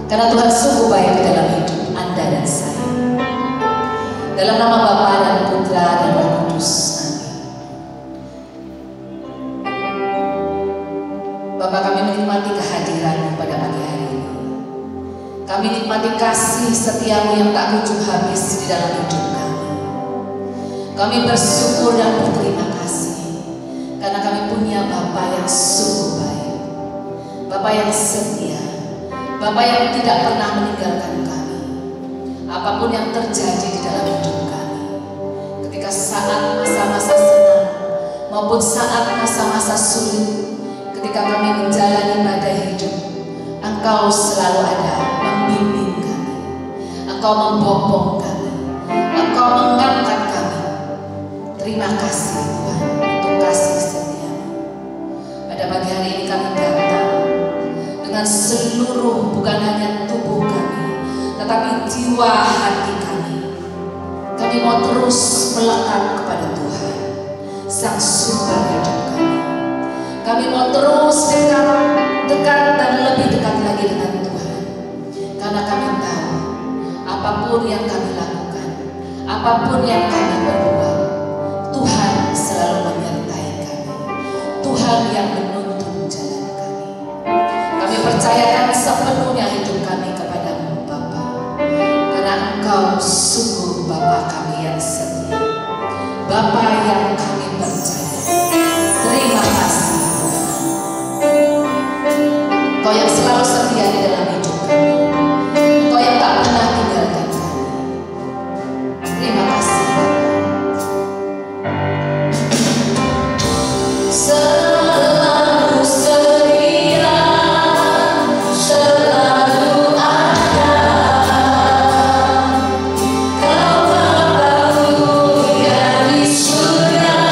Karena Tuhan sungguh baik dalam hidup Anda dan saya. Dalam nama Bapa dan Putra dan Roh Kudus. Amin. Bapa, kami menikmati kehadiran-Mu pada pagi hari ini. Kami nikmati kasih setiamu yang tak kunjung habis di dalam hidup kami. Kami bersyukur dan berterima kasih karena kami punya Bapa yang sungguh baik, Bapa yang setia, Bapa yang tidak pernah meninggalkan kami. Apapun yang terjadi di dalam hidup kami, ketika saat masa-masa senang maupun saat masa-masa sulit, ketika kami menjalani badai hidup, Engkau selalu ada membimbing kami, Engkau membopong kami, Engkau mengangkat kami. Terima kasih Tuhan untuk kasih setia-Mu. Pada pagi hari ini kami datang dengan seluruh, bukan hanya tubuh kami, tetapi jiwa hati kami. Kami mau terus melekat kepada Tuhan, Sang Sumber hidup kami. Kami mau terus dekat dan lebih dekat lagi dengan Tuhan. Karena kami tahu apapun yang kami lakukan, apapun yang kami berbuat, Tuhan selalu menyertai kami. Tuhan yang menuntun jalan kami. Kami percayakan sepenuhnya hidup kami kepada-Mu Bapa. Karena Engkau sungguh Bapa kami yang setia, Bapa yang kami percaya. Terima kasih Engkau yang selalu setia di dalam hidup kami. Engkau yang tak pernah tinggalkan kami. Terima kasih Bapa. Selalu setia, selalu ada. Kau Bapa-Ku yang di surga.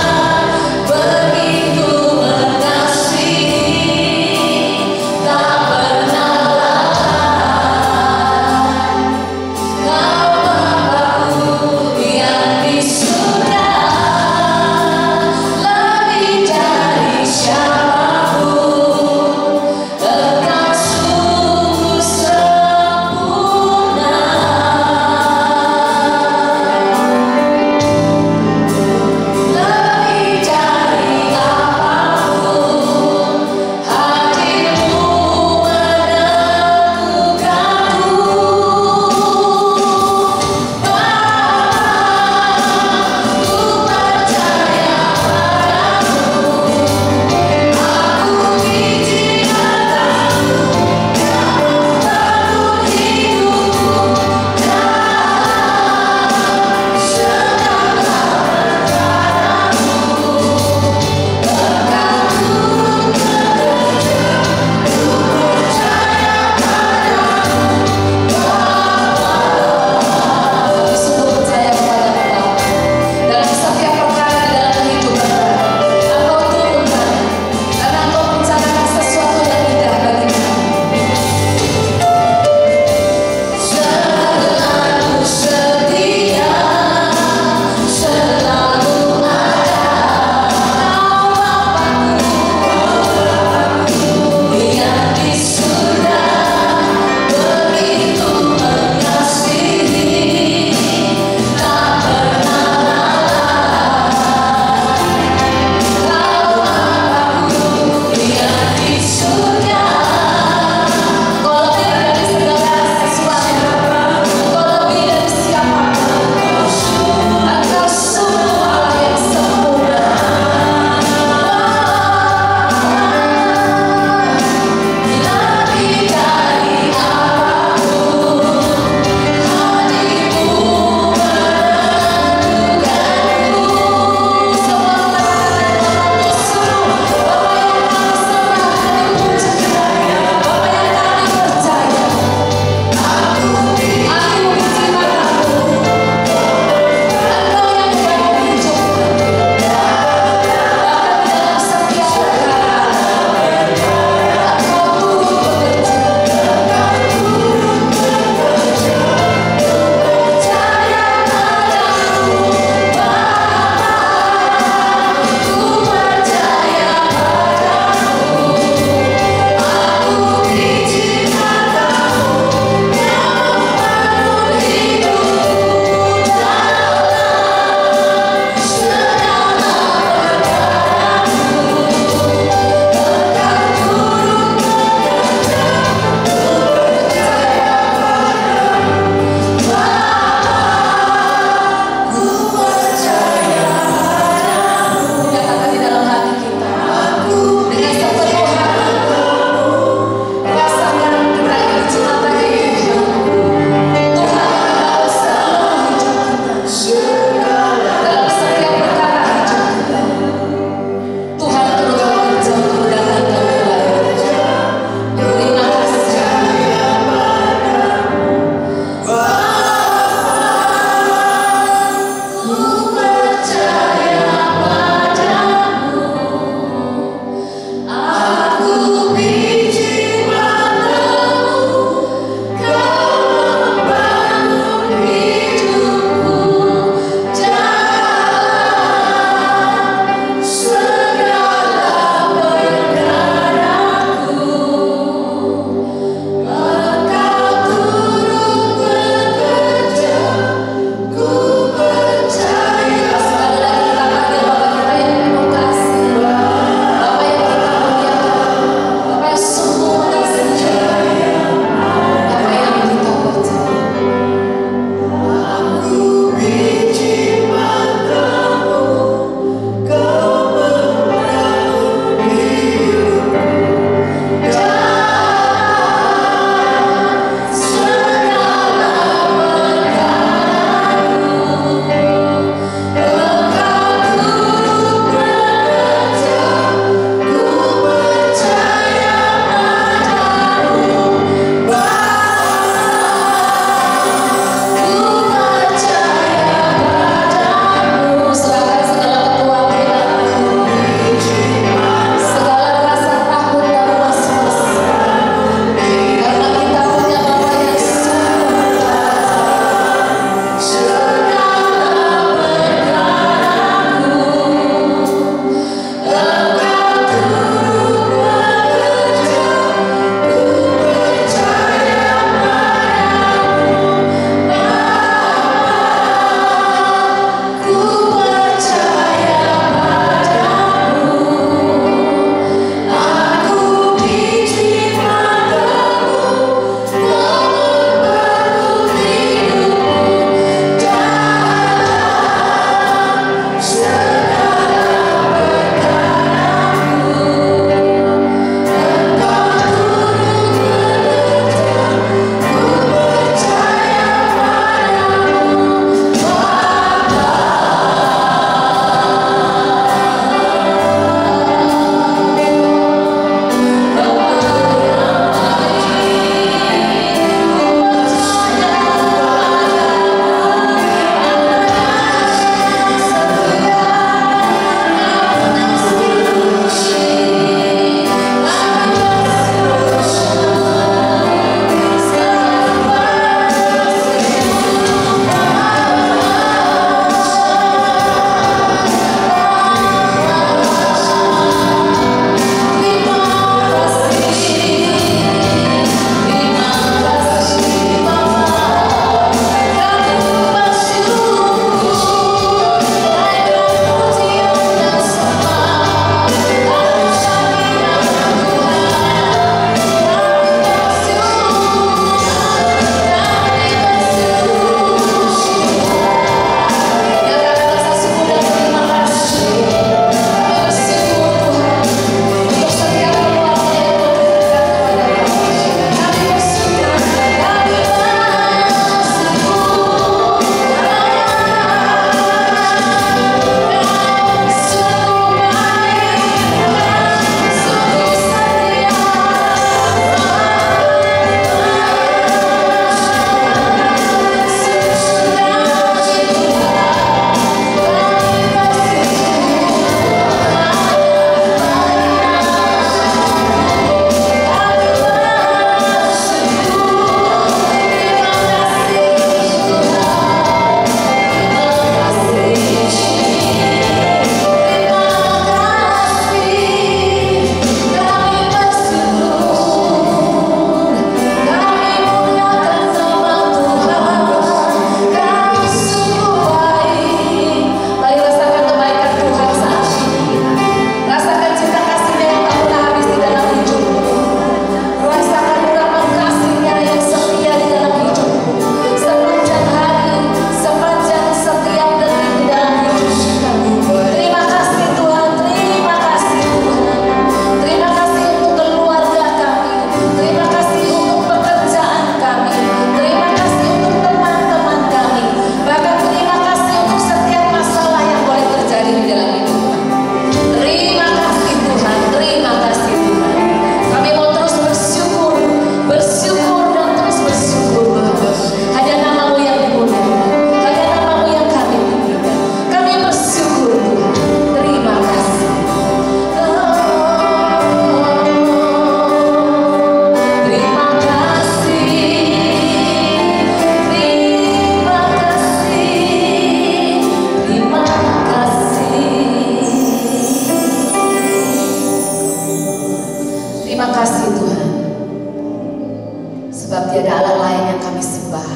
ada Allah lain yang kami sembah,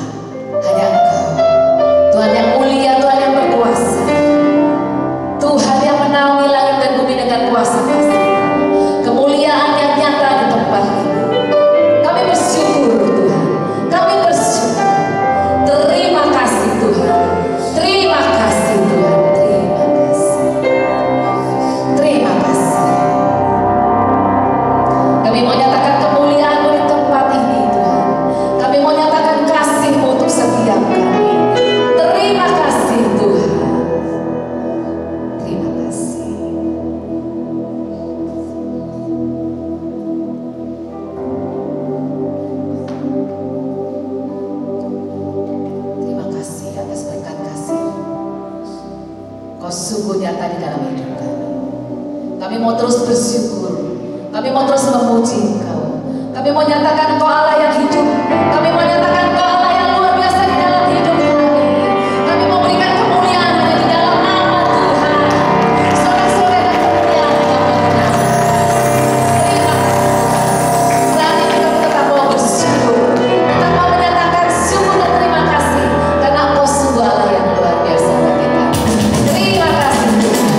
hanya Engkau. Tuhan yang mulia, Tuhan yang berkuasa, Tuhan yang menaungi langit dan bumi dengan kuasa kasih. Kemuliaan yang nyata di tempat ini. Kami bersyukur Tuhan, kami bersyukur. Terima kasih Tuhan, terima kasih Tuhan, terima kasih, terima kasih. Kami mau nyatakan kemuliaan-Mu di tempat ini Tuhan. Kami mau nyatakan kasih-Mu untuk setiap kami. Terima kasih Tuhan, terima kasih. Terima kasih atas berkat kasih. Kau sungguh nyata di dalam hidup kami. Kami mau terus bersyukur. Kami mau terus memuji Engkau. Kami mau nyatakan Engkau Allah yang hidup. Kami mau nyatakan Engkau Allah yang luar biasa di dalam hidup kami. Kami mau berikan kemuliaan hanya di dalam nama Tuhan. Sorak-sorai dan kemuliaan nama Tuhan. Terima kasih. Saat ini kami tetap mau bersyukur. Tetap mau menyatakan syukur dan terima kasih. Karena Engkau sungguh Allah yang luar biasa bagi kami. Terima kasih Tuhan.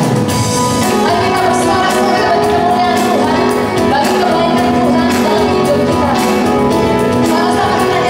Mari kita bersorak-sorai bagi kemuliaan Tuhan, bagi kebaikan Tuhan dalam hidup kita. Sama-sama kita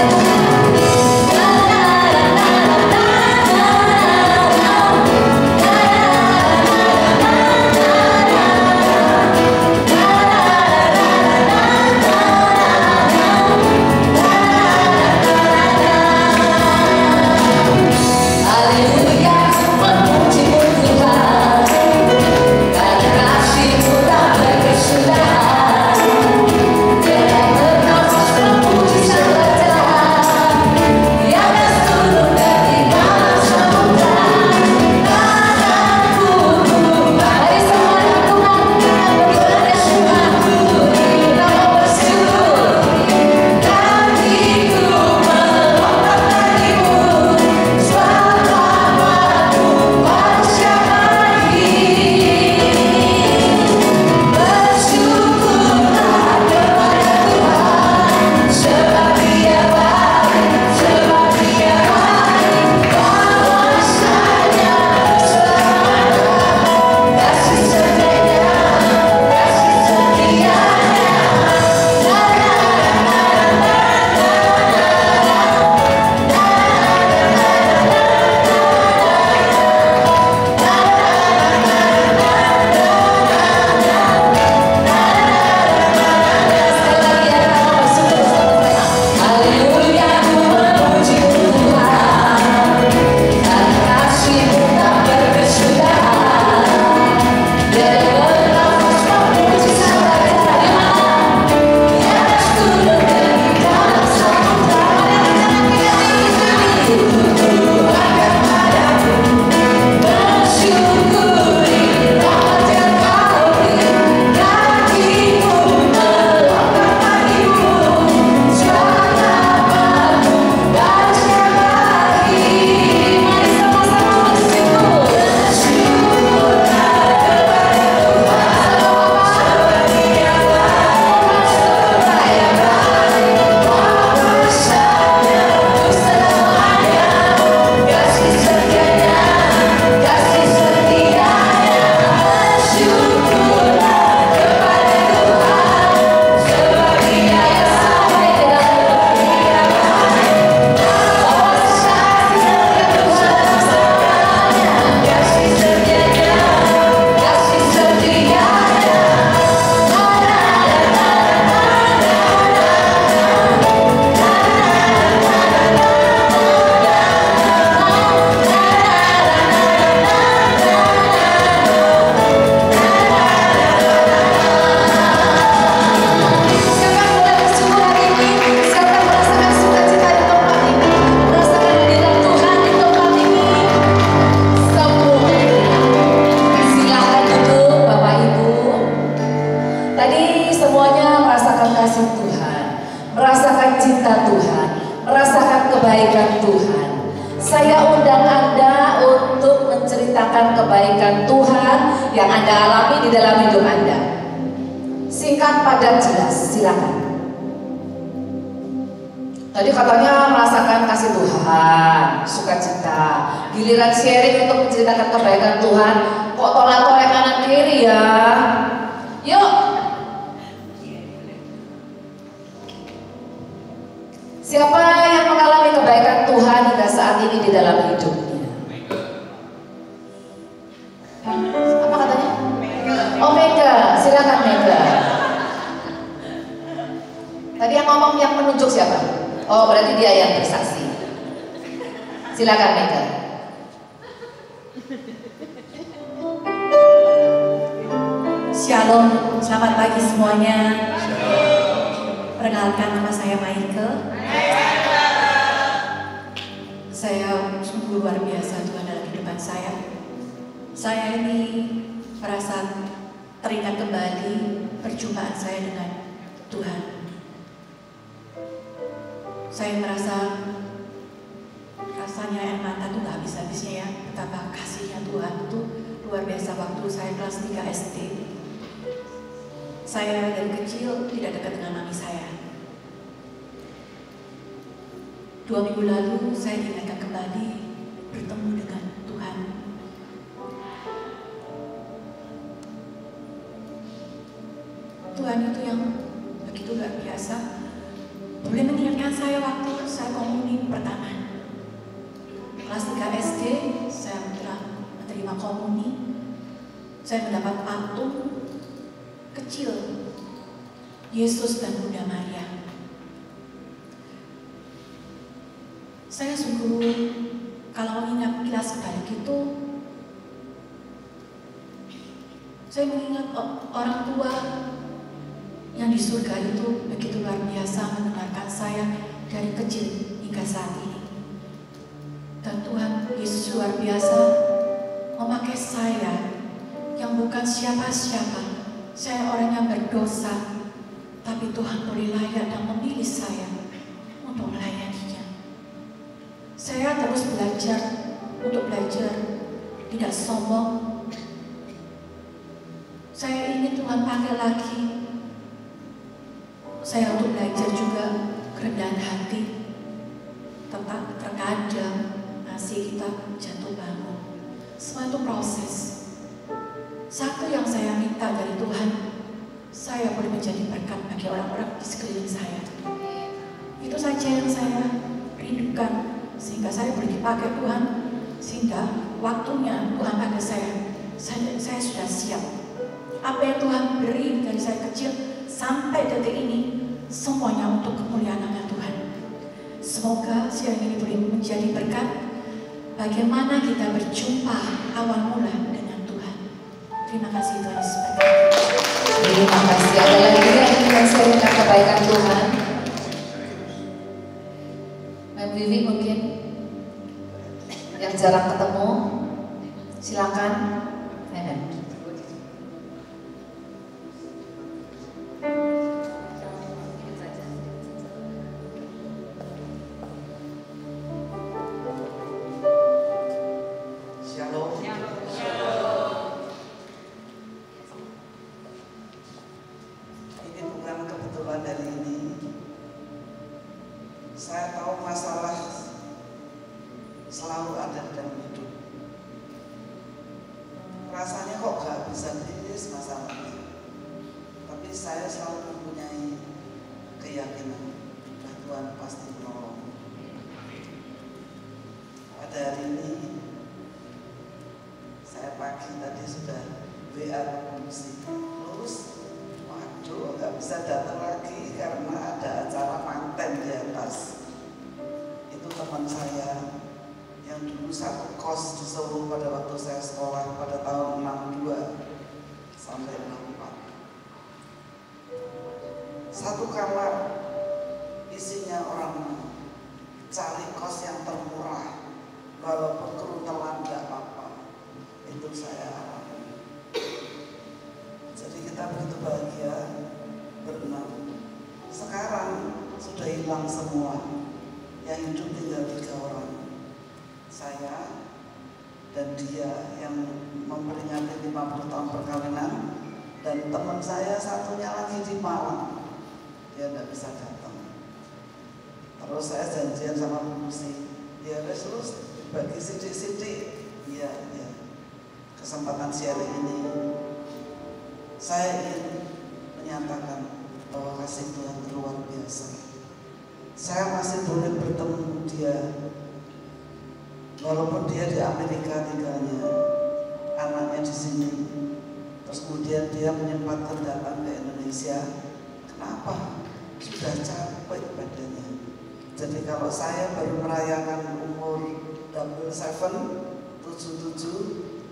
kebaikan Tuhan. Saya undang Anda untuk menceritakan kebaikan Tuhan yang Anda alami di dalam hidup Anda. Singkat, padat, jelas, silakan. Tadi katanya merasakan kasih Tuhan, sukacita. Giliran sharing untuk menceritakan kebaikan Tuhan, kok tolak-tolak kanan kiri ya? Yuk. Siapa yang mengalami kebaikan Tuhan hingga saat ini di dalam hidupnya? Apa katanya? Oh, Mega, silakan Mega. Tadi yang ngomong yang menunjuk siapa? Oh, berarti dia yang bersaksi. Silakan Mega. Shalom, selamat pagi semuanya. Perkenalkan, nama saya Maike. Saya sungguh luar biasa Tuhan dalam kehidupan saya. Saya ini merasa teringat kembali perjumpaan saya dengan Tuhan. Saya merasa rasanya air mata tuh gak habis-habisnya ya. Betapa kasihnya Tuhan tuh luar biasa. Waktu saya kelas 3 SD, saya dari kecil tidak dekat dengan mami saya. 2 minggu lalu saya diingatkan kembali bertemu dengan Tuhan. Tuhan itu yang begitu luar biasa. Boleh mengingatkan saya waktu saya komuni pertama. Kelas 3 SD, saya telah menerima komuni. Saya mendapat patung kecil Yesus dan Bunda Maria. Saya sungguh kalau mengingat kilas balik itu, saya mengingat orang tua yang di surga itu begitu luar biasa mendengarkan saya dari kecil hingga saat ini. Dan Tuhan Yesus luar biasa memakai saya yang bukan siapa-siapa. Saya orang yang berdosa, tapi Tuhan boleh layak dan memilih saya untuk melayaninya. Saya terus belajar untuk belajar, tidak sombong. Saya ingin Tuhan panggil lagi saya untuk belajar juga kerendahan hati. Tetap terkadang masih kita jatuh bangun. Semua itu proses. Satu yang saya minta dari Tuhan, saya boleh menjadi berkat bagi orang-orang di sekeliling saya. Itu saja yang saya rindukan, sehingga saya boleh dipakai Tuhan, sehingga waktunya Tuhan pakai saya sudah siap. Apa yang Tuhan beri dari saya kecil sampai detik ini, semuanya untuk kemuliaan nama Tuhan. Semoga siang ini boleh menjadi berkat bagaimana kita berjumpa awal mula dengan Tuhan. Terima kasih Tuhan Yesus. Terima kasih. Ada lagi yang ingin sharingkan kebaikan Tuhan? Mbak Vivi mungkin yang jarang ketemu, silakan. Satu kamar isinya orang cari kos yang termurah, walaupun kerutelan nggak apa-apa. Itu saya alami. Jadi kita begitu bahagia berenam. Sekarang sudah hilang semua. Yang hidup tinggal 3 orang. Saya dan dia yang memperingati 50 tahun perkawinan, dan teman saya satunya lagi di Malang. Dia tidak bisa datang. Terus saya janjian sama Musi, ya wes terus bagi sidik-sidik. Iya, ya. Kesempatan sharing ini saya ingin menyatakan bahwa kasih Tuhan luar biasa. Saya masih boleh bertemu dia, walaupun dia di Amerika tinggalnya, anaknya di sini. Terus kemudian dia menyempatkan datang ke Indonesia. Kenapa? Sudah capek badannya. Jadi kalau saya baru merayakan umur 77,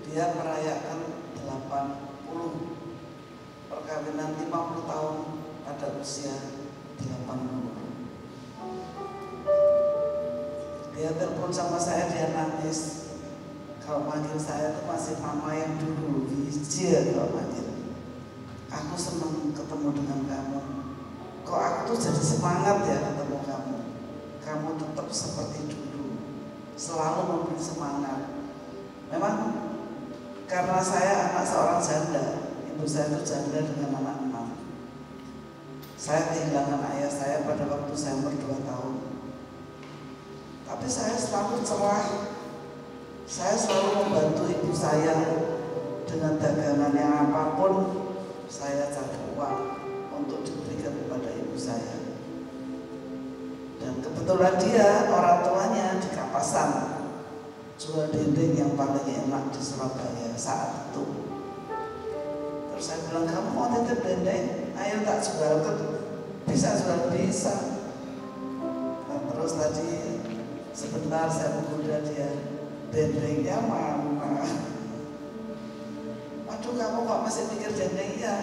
dia merayakan 80, perkawinan 50 tahun pada usia 80. Dia telepon sama saya, dia nangis. Kalau manggil saya itu masih mama yang dulu, Wijia kalau manggil. Aku senang ketemu dengan kamu. Kok aku tuh jadi semangat ya ketemu kamu. Kamu tetap seperti dulu, selalu memberi semangat. Memang karena saya anak seorang janda, ibu saya itu janda dengan anak 6. Saya kehilangan ayah saya pada waktu saya umur 2 tahun. Tapi saya selalu cerah. Saya selalu membantu ibu saya dengan dagangan yang apapun. Saya cari uang untuk diberikan kepada ibu saya. Dan kebetulan dia, orang tuanya di Kapasan, jual dendeng yang paling enak di Surabaya saat itu. Terus saya bilang, kamu mau titip dendeng? Ayo tak jual, bisa jual, bisa. Nah, terus tadi sebentar saya menggoda dia, dendengnya mana? Waduh, kamu kok masih mikir dendeng? Ya,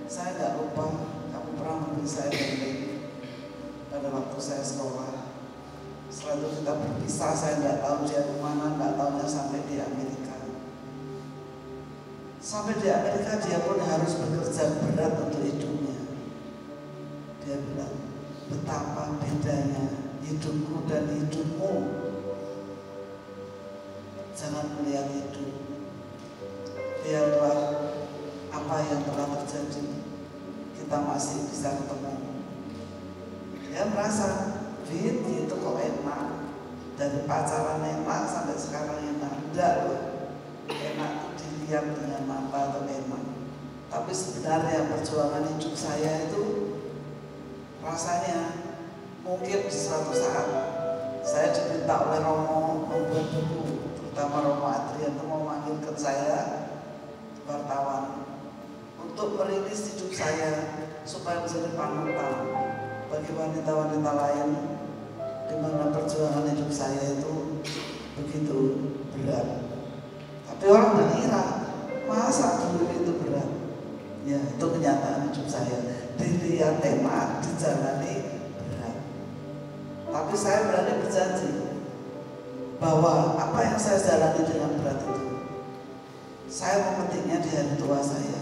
saya nggak lupa kamu pernah memberi saya dendeng pada waktu saya sekolah. Setelah itu kita berpisah, saya nggak tahu dia kemana, nggak tahunya sampai di Amerika. Sampai di Amerika dia pun harus bekerja berat untuk hidupnya. Dia bilang, betapa bedanya hidupku dan hidupmu. Jangan melihat hidup, lihatlah apa yang telah terjadi. Kita masih bisa ketemu. Dia merasa, Fit, itu kok enak. Dari pacaran enak sampai sekarang enak. Enggak loh, enak itu dilihat dengan mata atau enak. Tapi sebenarnya perjuangan hidup saya itu rasanya mungkin suatu saat saya diminta oleh Romo membuat buku, terutama Romo Adrian itu mau manggilkan saya wartawan untuk merilis hidup saya supaya menjadi panutan bagi wanita-wanita lain, di mana perjuangan hidup saya itu begitu berat. Tapi orang nggak kira, masa dulu itu berat? Ya, itu kenyataan hidup saya. Dilihat enak, dijalani berat. Tapi saya berani berjanji bahwa apa yang saya jalani dengan berat itu, saya memetiknya di hari tua saya.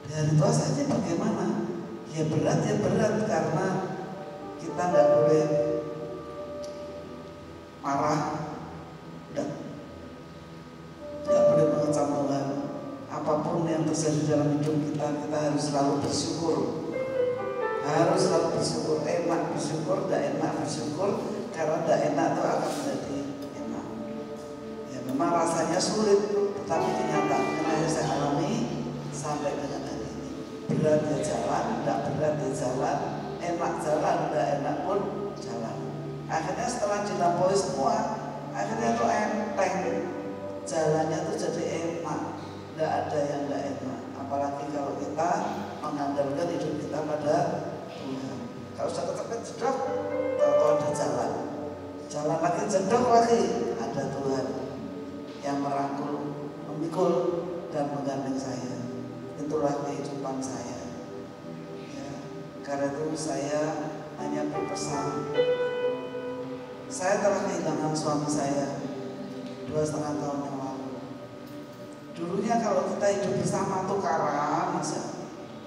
Di hari tua saya ini bagaimana? Ya berat karena kita nggak boleh marah, nggak boleh mengecam Tuhan. Apapun yang terjadi dalam hidup kita harus selalu bersyukur. Harus selalu bersyukur, enak bersyukur, tidak enak bersyukur, karena tidak enak itu akan menjadi enak. Ya memang rasanya sulit, tetapi kenyataannya yang saya alami sampai dengan hari ini. Berat ya jalan, tidak berat ya jalan, enak jalan, tidak enak pun jalan. Akhirnya setelah dilampaui semua, akhirnya itu enteng, jalannya itu jadi enak, tidak ada yang tidak enak. Apalagi kalau kita mengandalkan hidup kita pada Tuhan. Kalau sudah kecepet jedok, tahu ada jalan, jalan lagi jedok lagi, ada Tuhan yang merangkul, memikul dan menggandeng saya. Itulah kehidupan saya. Ya, karena itu saya hanya berpesan. Saya telah kehilangan suami saya 2,5 tahun yang lalu. Dulunya kalau kita hidup bersama tukaran,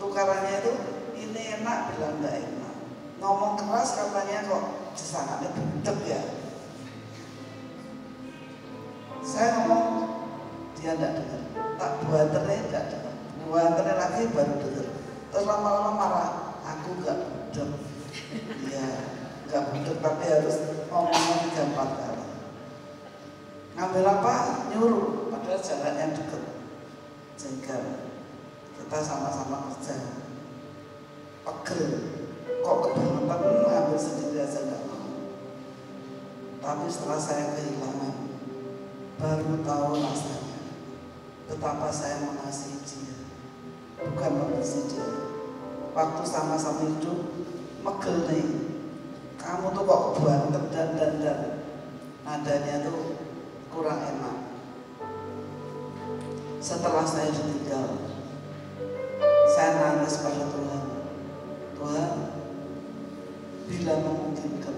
tukarannya itu ini enak bilang enggak enak. Ngomong keras katanya kok disangkanya budek ya. Saya ngomong dia enggak dengar. Tak buaternya enggak dengar. Buaternya lagi baru dengar. Terus lama-lama marah, aku enggak budek. Iya, nggak budek tapi harus ngomongnya 3-4 kali. Ngambil apa? Nyuruh, padahal jaraknya deket. Sehingga kita sama-sama kerja. Pegel, kok kebangetan ngambil sendiri aja nggak mau. Tapi setelah saya kehilangan, baru tahu rasanya betapa saya mengasihi dia, bukan membenci dia. Waktu sama-sama hidup, megel nih, kamu tuh kok kebangetan dan nadanya tuh kurang enak. Setelah saya ditinggal, saya nangis pada Tuhan. Tuhan, bila memungkinkan,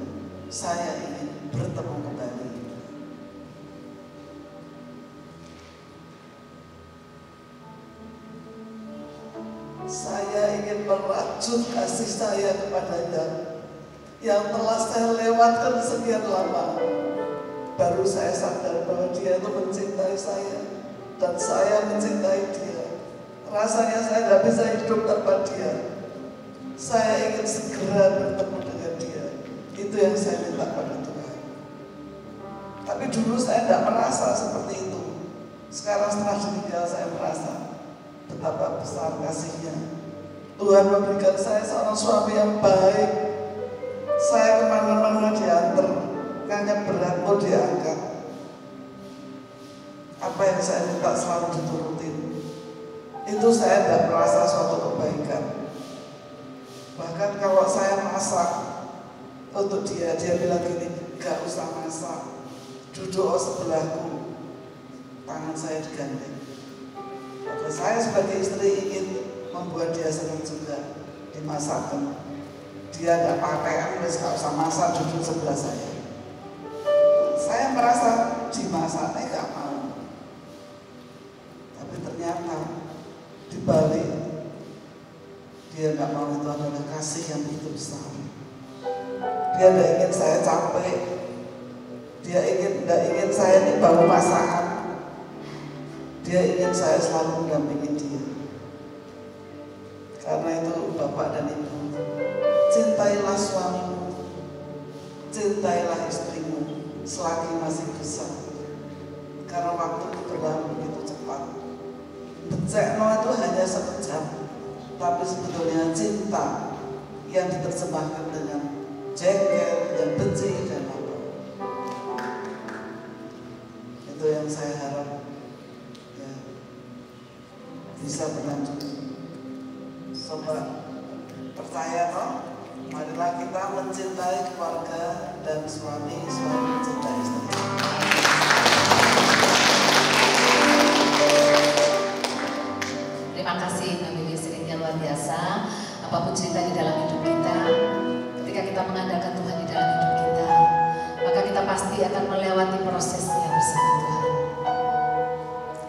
saya ingin bertemu kembali. Saya ingin merajut kasih saya kepadanya yang telah saya lewatkan sekian lama. Baru saya sadar bahwa dia itu mencintai saya dan saya mencintai dia. Rasanya saya nggak bisa hidup tanpa dia. Saya ingin segera bertemu dengan dia. Itu yang saya minta pada Tuhan. Tapi dulu saya tidak merasa seperti itu. Sekarang setelah ditinggal saya merasa betapa besar kasihnya. Tuhan memberikan saya seorang suami yang baik. Saya kemana-mana diantar, ngangkat berat pun diangkat. Apa yang saya minta selalu diturutin. Itu saya tidak merasa suatu kebaikan. Bahkan kalau saya masak untuk dia bilang gini, gak usah masak, duduk sebelahku, tangan saya digandeng. Karena saya sebagai istri ingin membuat dia senang juga dimasakkan. Dia gak pakai, gak usah masak, duduk sebelah saya. Saya merasa dimasaknya gak mau. Tapi ternyata dibalik dia nggak mau, itu adalah kasih yang begitu besar. Dia tidak ingin saya capek. Dia tidak ingin saya ini bau masakan. Dia ingin saya selalu mendampingi dia. Karena itu Bapak dan Ibu, cintailah suamimu, cintailah istrimu selagi masih bisa. Karena waktu itu berlalu begitu cepat. Becekno itu hanya sekejap. Tapi sebetulnya cinta yang diterjemahkan dengan jengkel, dengan benci, dan apa. Itu yang saya harap ya, bisa berlanjut. Sobat, percaya toh? Marilah kita mencintai keluarga dan suami mencintai istri. Terima kasih Mbak Bibi, seringnya luar biasa. Apapun cerita di dalam hidup kita, ketika kita mengandalkan Tuhan di dalam hidup kita, maka kita pasti akan melewati prosesnya bersama Tuhan.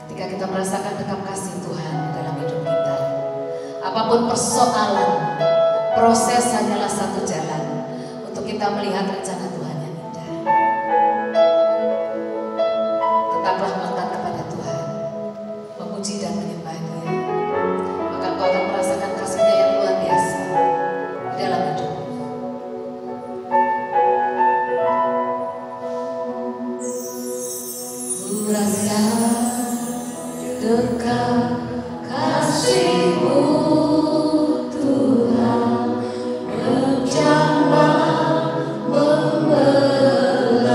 Ketika kita merasakan dekam kasih Tuhan di dalam hidup kita, apapun persoalan, proses hanyalah satu jalan untuk kita melihat rencana Tuhan yang indah. Tetaplah melekat kepada Tuhan, memuji dan menyembah Dia, maka engkau akan merasakan kasih-Nya yang luar biasa di dalam hidupmu. Ku rasa dekat kasih-Mu Tuhan, menjamah, membelah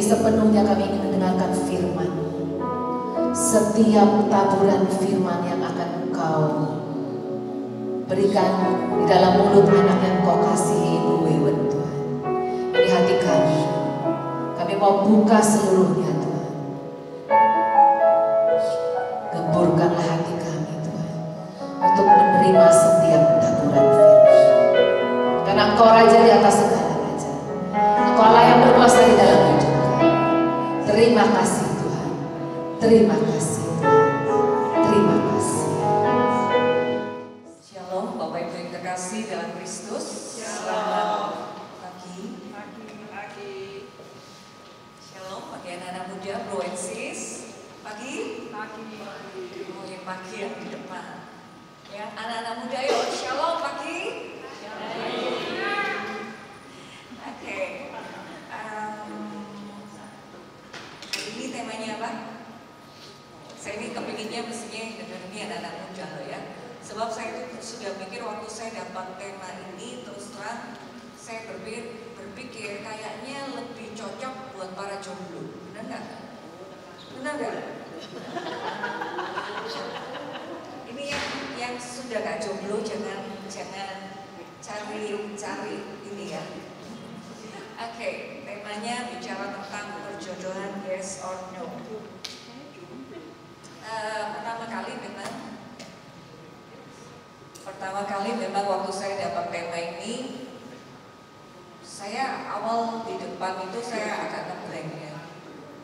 sepenuhnya kami ingin mendengarkan firman. Setiap taburan firman yang akan Engkau berikan di dalam mulut anak yang Kau kasihi Ibu Wewen Tuhan. Di hati kami mau buka seluruhnya Tuhan. Gemburkanlah hati kami Tuhan untuk menerima setiap taburan firman. Karena Engkau Raja di atas segala raja. Engkau Allah yang berkuasa di dalam hidup kami. Terima kasih Tuhan. Terima kasih Tuhan. Terima kasih. Shalom Bapak Ibu yang terkasih dalam Kristus. Selamat pagi. Shalom bagi anak-anak muda, bro and sis. Pagi. Oh yang pagi yang di depan. Ya, anak-anak muda yuk, shalom pagi. Oke. Hari ini temanya apa? Saya ini kepinginnya mestinya dengar ini anak-anak muda loh ya. Sebab saya itu sudah mikir waktu saya dapat tema ini, terus terang saya berpikir kayaknya lebih cocok buat para jomblo. Benar nggak? Benar nggak? Ini yang sudah nggak jomblo jangan cari ini ya. Oke, temanya bicara tentang perjodohan, yes or no. Pertama kali memang waktu saya dapat tema ini, saya awal di depan itu saya agak ngeblank ya.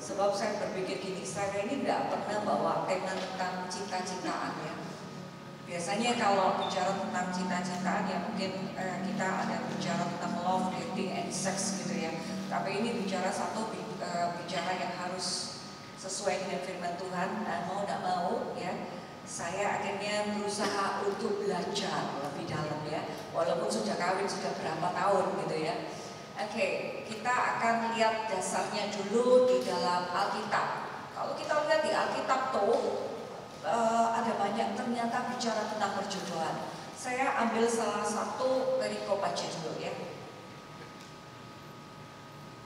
Sebab saya berpikir gini, saya ini tidak pernah bawa tema tentang cinta-cintaan ya. Biasanya kalau bicara tentang cinta-cintaan ya mungkin kita ada bicara tentang love, dating, and sex gitu ya. Tapi ini bicara bicara yang harus sesuai dengan firman Tuhan, mau tidak mau ya. Saya akhirnya berusaha untuk belajar lebih dalam ya, walaupun sudah kawin sudah berapa tahun gitu ya. Oke, kita akan lihat dasarnya dulu di dalam Alkitab. Kalau kita lihat di Alkitab tuh ada banyak ternyata bicara tentang perjodohan. Saya ambil salah satu perikop aja dulu ya.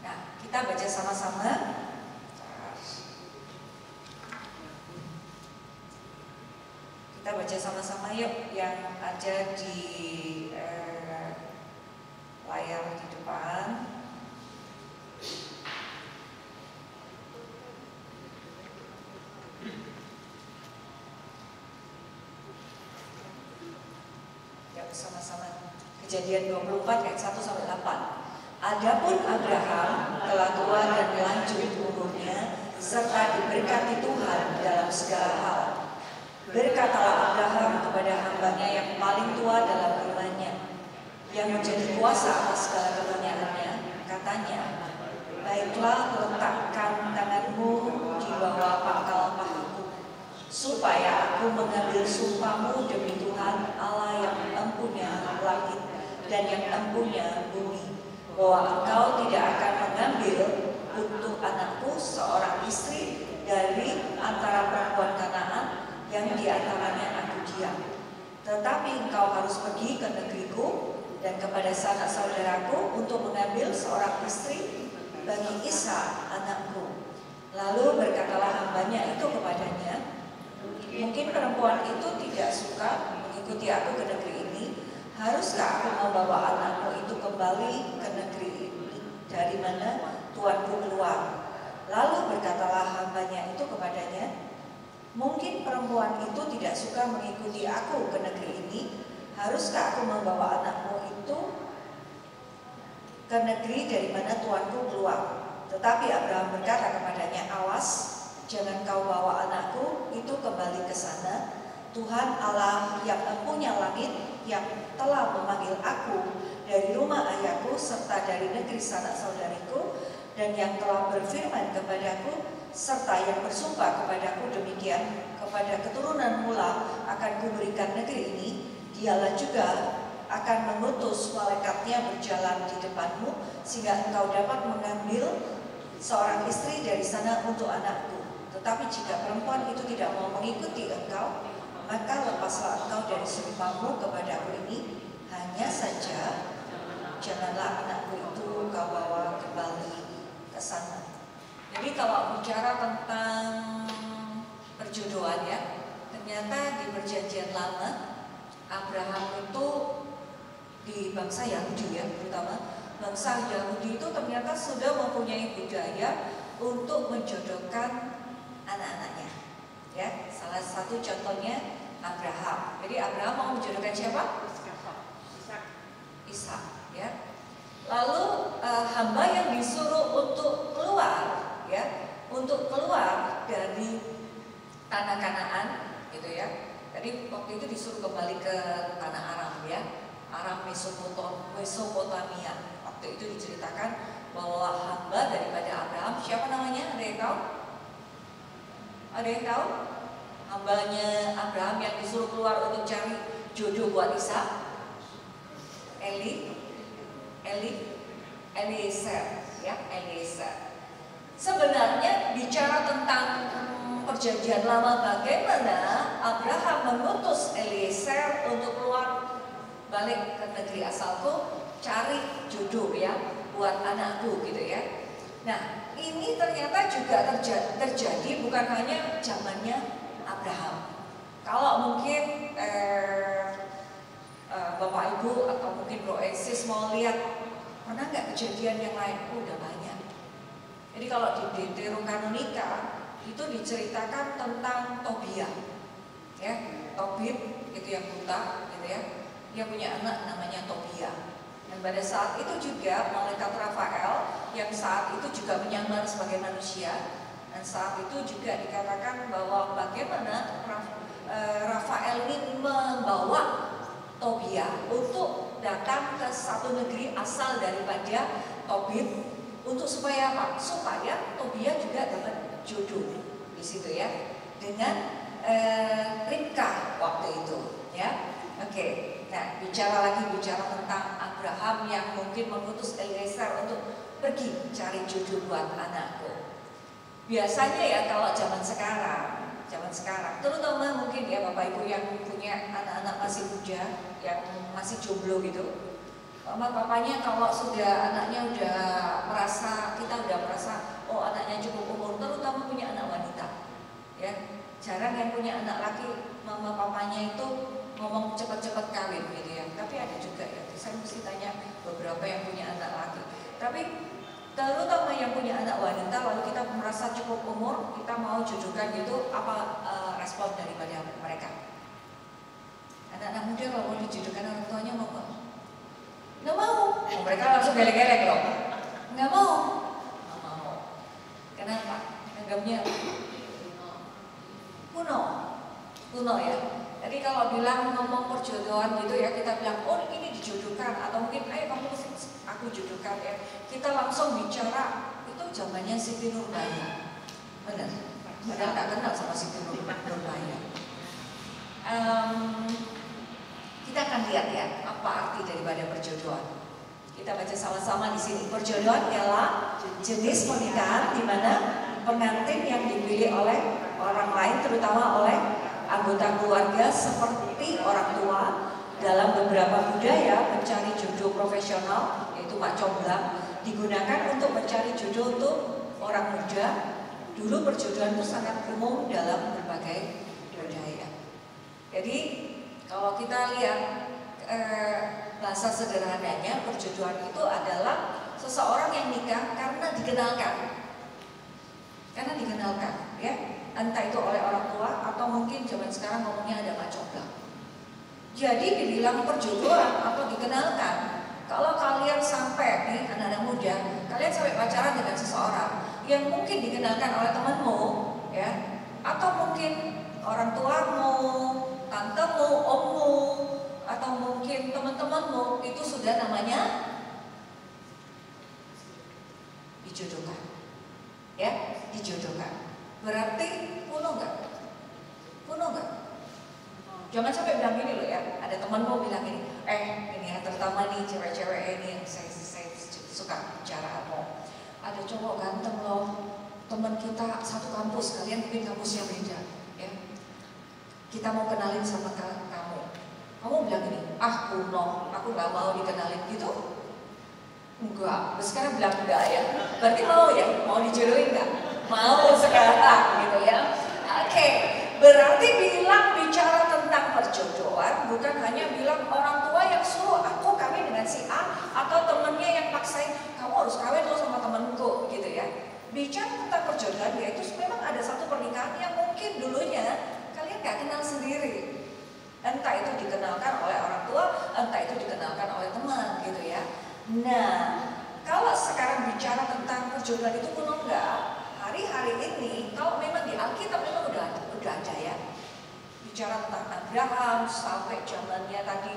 Nah, kita baca sama-sama. Kita baca sama-sama yuk yang ada di layar di depan. Ya sama-sama. Kejadian 24 ayat 1 sampai 8. Adapun Abraham telah tua dan lanjut umurnya serta diberkati Tuhan dalam segala hal. Berkatalah Abraham kepada hambanya yang paling tua dalam rumahnya, yang menjadi kuasa atas segala kepunyaannya, katanya, baiklah letakkan tanganmu di bawah pangkal pahaku, supaya aku mengambil sumpahmu demi Tuhan Allah yang empunya langit dan yang empunya bumi, bahwa engkau tidak akan mengambil untuk anakku seorang istri dari antara perempuan Kanaan yang diantaranya aku diam. Tetapi engkau harus pergi ke negeriku dan kepada sanak saudaraku untuk mengambil seorang istri bagi Ishak anakku. Lalu berkatalah hambanya itu kepadanya, mungkin perempuan itu tidak suka mengikuti aku ke negeri ini. Haruskah aku membawa anakmu itu kembali ke negeri ini dari mana tuanku keluar? Lalu berkatalah hambanya itu kepadanya, mungkin perempuan itu tidak suka mengikuti aku ke negeri ini. Haruskah aku membawa anakmu itu ke negeri dari mana tuanku keluar? Tetapi Abraham berkata kepadanya, awas, jangan kau bawa anakku itu kembali ke sana. Tuhan Allah yang empunya langit, yang telah memanggil aku dari rumah ayahku serta dari negeri sanak saudariku, dan yang telah berfirman kepadaku serta yang bersumpah kepadaku demikian, kepada keturunan mula akan kuberikan negeri ini, dialah juga akan mengutus malaikatnya berjalan di depanmu, sehingga engkau dapat mengambil seorang istri dari sana untuk anakku. Tetapi jika perempuan itu tidak mau mengikuti engkau, maka lepaslah engkau dari sumpahmu kepadaku ini, hanya saja janganlah anakku itu kau bawa kembali ke sana. kalau bicara tentang perjodohan ya, ternyata di perjanjian lama Abraham itu di bangsa Yahudi ya, terutama bangsa Yahudi itu ternyata sudah mempunyai budaya untuk menjodohkan anak-anaknya. Ya, salah satu contohnya Abraham. Jadi Abraham mau menjodohkan siapa? Ishak. Ya. Lalu hamba yang disuruh untuk keluar, ya, untuk keluar dari tanah Kanaan, gitu ya. Tadi waktu itu disuruh kembali ke tanah Aram, ya, Aram Mesopotamia. Waktu itu diceritakan bahwa hamba daripada Abraham, siapa namanya? Ada yang tahu? Ada yang tahu? Hambanya Abraham yang disuruh keluar untuk cari jodoh buat Ishak? Eliezer, ya, Eliezer. Sebenarnya bicara tentang perjanjian lama, bagaimana Abraham mengutus Eliezer untuk keluar balik ke negeri asalku, cari jodoh ya buat anakku gitu ya. Nah, ini ternyata juga terjadi bukan hanya zamannya Abraham. Kalau mungkin Bapak Ibu atau mungkin Bro Esis mau lihat, pernah nggak kejadian yang lain? Udah banyak. Jadi kalau di Deuterokanonika itu diceritakan tentang Tobia, ya, Tobit itu yang buta, gitu ya. Dia punya anak namanya Tobia. Dan pada saat itu juga malaikat Rafael yang saat itu juga menyamar sebagai manusia, dan saat itu juga dikatakan bahwa bagaimana Rafael ini membawa Tobia untuk datang ke satu negeri asal daripada Tobit, untuk supaya apa? Supaya Tobia juga dapat jodoh di situ ya dengan Ribka waktu itu ya. Oke. Nah, bicara tentang Abraham yang mungkin mengutus Eliezer untuk pergi cari jodoh buat anakku. Biasanya ya kalau zaman sekarang, terutama mungkin ya Bapak Ibu yang punya anak-anak masih muda, yang masih jomblo gitu. Mama papanya kalau sudah anaknya kita udah merasa oh anaknya cukup umur, terutama punya anak wanita. Ya, jarang yang punya anak laki mama papanya itu ngomong cepat-cepat kawin gitu ya. Tapi ada juga ya, saya mesti tanya beberapa yang punya anak laki. Tapi terutama yang punya anak wanita, lalu kita merasa cukup umur, kita mau jodohkan gitu, apa respon daripada mereka? Anak-anak muda kalau mau dijodohkan orang tuanya mau nggak? Nggak mau. Mereka langsung gelek-gelek loh. Nggak mau. Nggak mau. Kenapa? Anggapnya kuno ya. Jadi kalau bilang ngomong perjodohan gitu ya, kita bilang oh ini dijodohkan, atau mungkin ayo kamu aku jodohkan ya. Kita langsung bicara itu zamannya Siti Nurbaya. Benar. Padahal nggak kenal sama Siti Nurbaya. Kita akan lihat ya apa arti daripada perjodohan. Kita baca sama-sama di sini. Perjodohan ialah jenis pernikahan di mana pengantin yang dipilih oleh orang lain, terutama oleh anggota keluarga seperti orang tua, dalam beberapa budaya mencari jodoh profesional yaitu Pak Comblang digunakan untuk mencari jodoh untuk orang muda. Dulu perjodohan itu sangat umum dalam berbagai budaya. Jadi kalau kita lihat bahasa sederhananya, perjodohan itu adalah seseorang yang nikah karena dikenalkan, ya. Entah itu oleh orang tua atau mungkin zaman sekarang ngomongnya ada Pak Comblang. Jadi dibilang perjodohan atau dikenalkan. Kalau kalian sampai nih anak-anak muda, kalian sampai pacaran dengan seseorang yang mungkin dikenalkan oleh temanmu, ya, atau mungkin orang tuamu, tantemu, ommu, atau mungkin teman-temanmu, itu sudah namanya dijodohkan, ya, dijodohkan. Berarti kuno nggak? Jangan sampai bilang gini loh ya. Ada temanmu bilang gini, ini ya, terutama nih cewek-cewek ini yang saya suka bicara apa. Ada cowok ganteng loh, teman kita satu kampus, kalian mungkin kampusnya beda, ya. Kita mau kenalin sama kamu. Kamu bilang gini, kuno, aku nggak mau dikenalin gitu. Enggak, sekarang bilang enggak ya. Berarti mau ya, mau dijodohin nggak? mau sekarang gitu ya. Oke, berarti bicara tentang perjodohan bukan hanya bilang orang tua yang suruh aku kawin dengan si A atau temennya yang paksain kamu harus kawin lo sama temenku gitu ya. Bicara tentang perjodohan yaitu memang ada satu pernikahan yang mungkin dulunya kalian gak kenal sendiri. Entah itu dikenalkan oleh orang tua, entah itu dikenalkan oleh teman gitu ya. Nah, kalau sekarang bicara tentang perjodohan itu kuno enggak? Hari-hari ini, kalau memang di Alkitab memang udah ada ya. Bicara tentang Abraham sampai zamannya tadi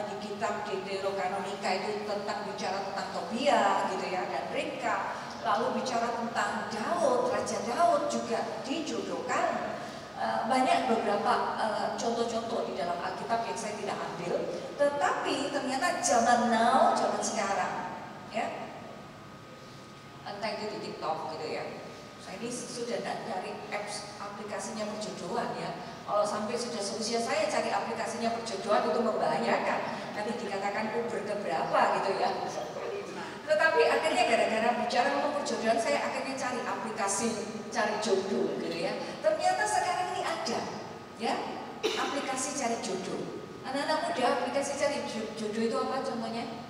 di kitab Deuterokanonika itu tentang bicara tentang Tobia gitu ya dan Ribka. Lalu bicara tentang Daud, Raja Daud juga dijodohkan. Banyak beberapa contoh-contoh di dalam Alkitab yang saya tidak ambil, tetapi ternyata zaman now, zaman sekarang, ya, entah itu di TikTok gitu ya. Saya ini sudah cari apps aplikasinya perjodohan ya. Kalau sampai sudah seusia saya cari aplikasinya perjodohan itu membahayakan. Nanti dikatakan Uber keberapa gitu ya. Tetapi akhirnya gara-gara bicara tentang perjodohan saya akhirnya cari aplikasi cari jodoh gitu ya. Ternyata sekarang ini ada ya aplikasi cari jodoh. Anak-anak muda aplikasi cari jodoh itu apa contohnya?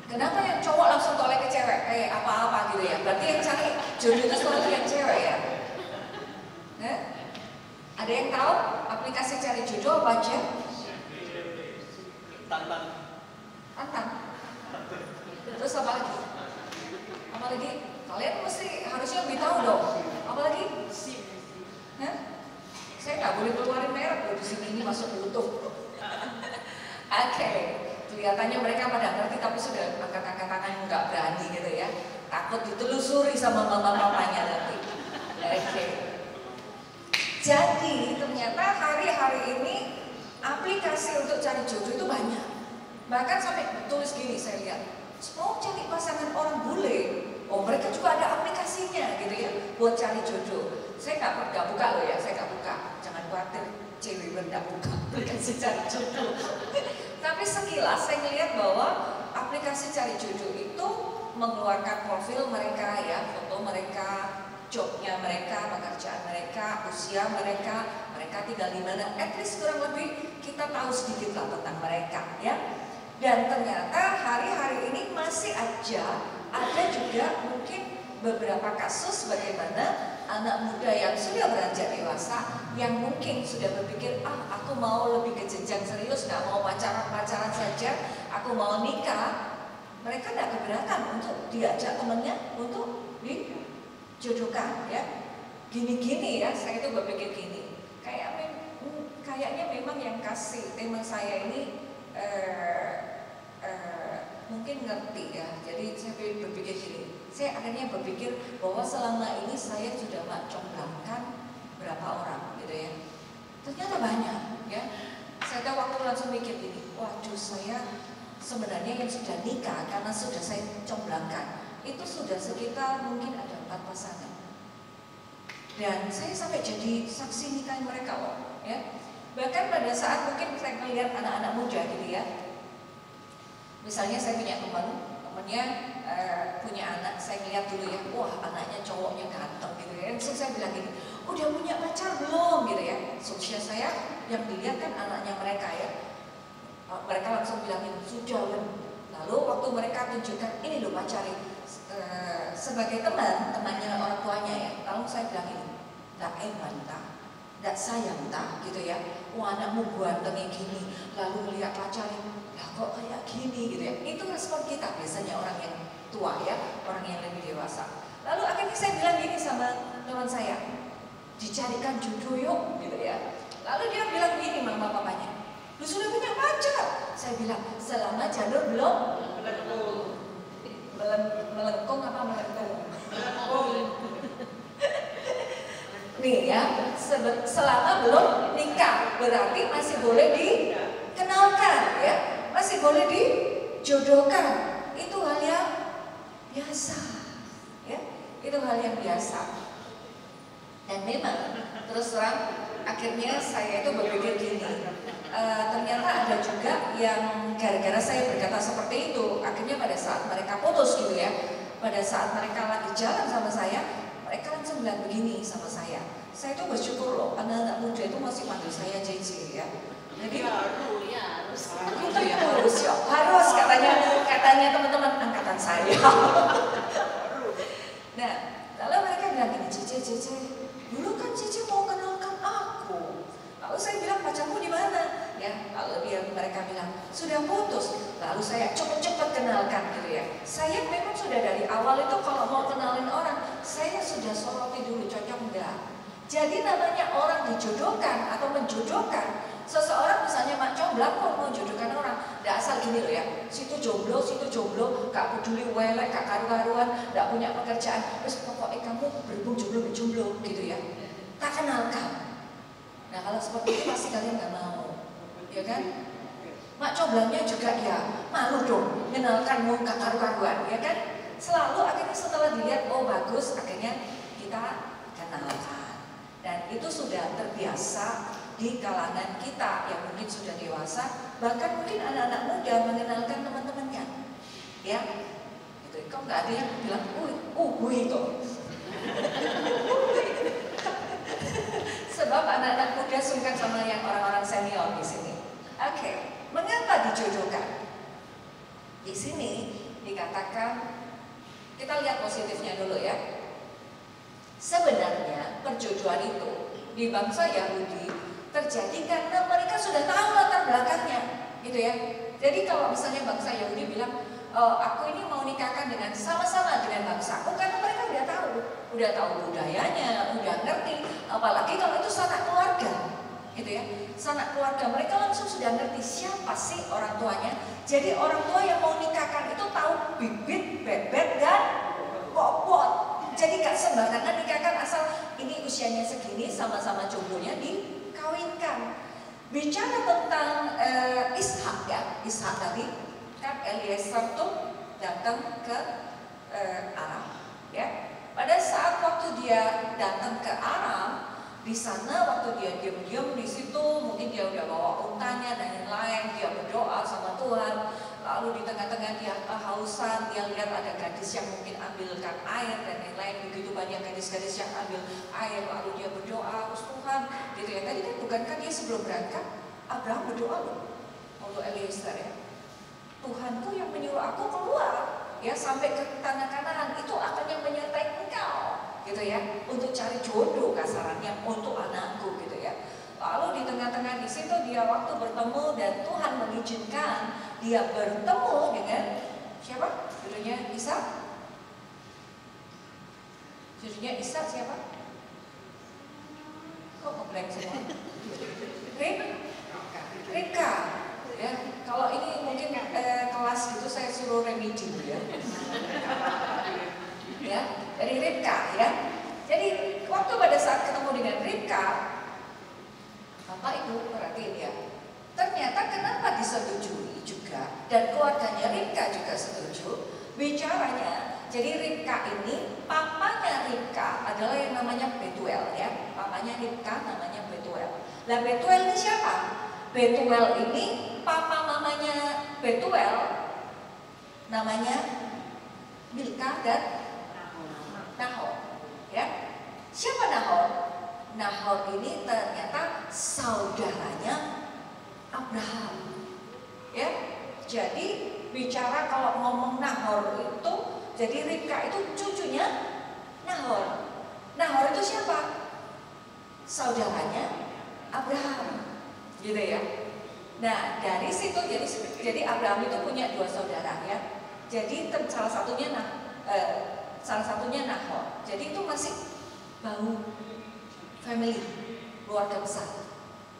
Kenapa yang cowok langsung tolak ke cewek kayak apa-apa gitu ya? Berarti yang cari jodoh itu selalu yang cewek ya? Ada yang tahu aplikasi cari jodoh apa aja? Tantang. Terus apa lagi? Apa lagi? Kalian mesti harusnya lebih tahu dong. Apa lagi? Saya nggak boleh keluarin merek loh di sini, ini masuk YouTube. Oke, kelihatannya mereka pada ngerti tapi sudah angkat-angkat tangan nggak berani gitu ya. Takut ditelusuri sama mama-mamanya nanti. Oke. Jadi ternyata hari-hari ini aplikasi untuk cari jodoh itu banyak. Bahkan sampai tulis gini saya lihat. Mau cari pasangan orang bule, oh mereka juga ada aplikasinya gitu ya buat cari jodoh. Saya nggak buka loh ya, saya nggak buka. Jangan khawatir, cewek nggak buka aplikasi cari jodoh. Tapi sekilas saya melihat bahwa aplikasi cari jodoh itu mengeluarkan profil mereka ya, foto mereka, jobnya mereka, pekerjaan mereka, usia mereka, mereka tinggal di mana. At least kurang lebih kita tahu sedikit lah tentang mereka ya. Dan ternyata hari-hari ini masih aja ada juga mungkin beberapa kasus bagaimana anak muda yang sudah beranjak dewasa yang mungkin sudah berpikir aku mau lebih ke jenjang serius, nggak mau pacaran saja, aku mau nikah. Mereka tidak keberatan untuk diajak temannya untuk dijodohkan ya. Gini-gini ya, saya itu berpikir gini, kayaknya memang yang kasih tema saya ini mungkin ngerti ya. Jadi saya berpikir gini, saya akhirnya berpikir bahwa selama ini saya sudah mencomblangkan berapa orang gitu ya. Ternyata banyak ya. Saya tahu waktu langsung mikir gini, waduh saya sebenarnya yang sudah nikah karena sudah saya comblangkan itu sudah sekitar mungkin ada 4 pasangan. Dan saya sampai jadi saksi nikah mereka loh ya. Bahkan pada saat mungkin saya melihat anak-anak muda gitu ya. Misalnya saya punya temennya punya anak, saya lihat dulu ya, wah anaknya cowoknya ganteng gitu ya. Langsung saya bilang gini, udah punya pacar belum gitu ya. Sosial saya yang dilihat kan anaknya mereka ya. Mereka langsung bilang ini, sudah belum. Lalu waktu mereka tunjukkan, ini loh pacarnya sebagai temannya orang tuanya ya. Lalu saya bilang ini, tak tak sayang tak gitu ya. Wah anakmu gantengnya gini, lalu melihat pacarnya, lah kok kayak gini gitu ya. Itu respon kita biasanya orang yang tua ya, orang yang lebih dewasa. Lalu akhirnya saya bilang gini sama teman saya, dicarikan jodoh yuk gitu ya. Lalu dia bilang gini mama papanya, lu sudah punya pacar? Saya bilang selama jalur belum melengkung apa melengkung? Nih ya, selama belum nikah berarti masih boleh dikenalkan ya, masih boleh dijodohkan. Itu hal yang biasa ya, itu hal yang biasa. Dan memang terus terang akhirnya saya itu berpikir gini, ternyata ada juga yang gara-gara saya berkata seperti itu, akhirnya pada saat mereka putus gitu ya, pada pada saat mereka lagi jalan sama saya, mereka langsung bilang begini sama saya. Saya itu bersyukur loh, anak-anak muda itu masih panggil saya JJ ya. Jadi itu ya harus katanya teman-teman angkatan saya. Nah, lalu mereka bilang gini, JJ, dulu kan JJ mau kenalkan aku. Lalu saya bilang, pacarmu di mana? Ya, lalu mereka bilang sudah putus. Lalu saya cepet-cepet kenalkan gitu ya. Saya memang sudah dari awal itu kalau mau kenalin orang, saya sudah soroti dulu cocok enggak. Jadi namanya orang dijodohkan atau menjodohkan. Seseorang misalnya Mak Comblang mau jodohkan orang, nggak asal gini loh ya. Situ jomblo, gak peduli welek, gak karu-karuan, gak punya pekerjaan. Terus pokoknya kamu berhubung jomblo gitu ya. Tak kenalkan. Nah kalau seperti itu pasti kalian nggak mau, ya kan? Mak Comblangnya juga ya malu dong, kenalkanmu gak karu-karuan, ya kan? Selalu akhirnya setelah dilihat, oh bagus, akhirnya kita kenalkan. Dan itu sudah terbiasa di kalangan kita yang mungkin sudah dewasa, bahkan mungkin anak-anak muda mengenalkan teman-temannya, ya. Itu kok nggak ada yang bilang, itu. Sebab anak-anak muda sungkan sama yang orang-orang senior di sini. Oke, mengapa dijodohkan? Di sini dikatakan, kita lihat positifnya dulu ya. Sebenarnya perjodohan itu di bangsa Yahudi terjadi karena mereka sudah tahu latar belakangnya, gitu ya. Jadi kalau misalnya bangsa Yahudi bilang, aku ini mau nikahkan dengan sama-sama dengan bangsaku, karena mereka udah tahu budayanya, udah ngerti. Apalagi kalau itu sanak keluarga, gitu ya. Sanak keluarga mereka langsung sudah ngerti siapa sih orang tuanya. Jadi orang tua yang mau nikahkan itu tahu bibit, bebet, dan bobot. Jadi gak sembarangan nikahkan asal ini usianya segini, sama-sama jomblonya dikawinkan. Bicara tentang Ishak ya, Ishak tadi kan Eliezer tuh datang ke Aram, ya. Pada saat waktu dia datang ke Aram, di sana waktu dia diam-diam di situ, mungkin dia udah bawa untanya dan lain-lain, dia berdoa sama Tuhan. Lalu di tengah-tengah dia kehausan, dia lihat ada gadis yang mungkin ambilkan air dan lain-lain. Begitu banyak gadis-gadis yang ambil air, lalu dia berdoa, Tuhan, gitu ya. Tadi kan bukankah dia sebelum berangkat, Abraham berdoa loh, untuk Eliezer ya. Tuhanku yang menyuruh aku keluar, ya sampai ke tanah Kanaan, itu akan yang menyertai engkau, gitu ya, untuk cari jodoh kasarannya untuk anakku, gitu ya. Lalu di tengah-tengah di situ dia waktu bertemu dan Tuhan mengizinkan dia bertemu dengan siapa? Judulnya Ishak. Judulnya Ishak siapa? Kok ngeblank semua? Ribka. Ya, kalau ini mungkin kelas gitu saya suruh remedi ya. Ya, dari Ribka ya. Jadi waktu pada saat ketemu dengan Ribka, Bapak Ibu perhatiin ya, ternyata kenapa disetujui juga dan keluarganya Ribka juga setuju bicaranya. Jadi Ribka ini, papanya Ribka adalah yang namanya Betuel ya. Papanya Ribka namanya Betuel. Nah Betuel ini siapa? Betuel ini papa mamanya Betuel namanya Milka dan Nahor ya. Siapa Nahor? Nahor ini ternyata saudaranya Abraham ya. Jadi bicara kalau ngomong Nahor itu, jadi Ribka itu cucunya Nahor. Nahor itu siapa? Saudaranya Abraham, gitu ya. Nah dari situ jadi Abraham itu punya dua saudara ya. Jadi salah satunya Nahor. Jadi itu masih bau family, keluarga besar,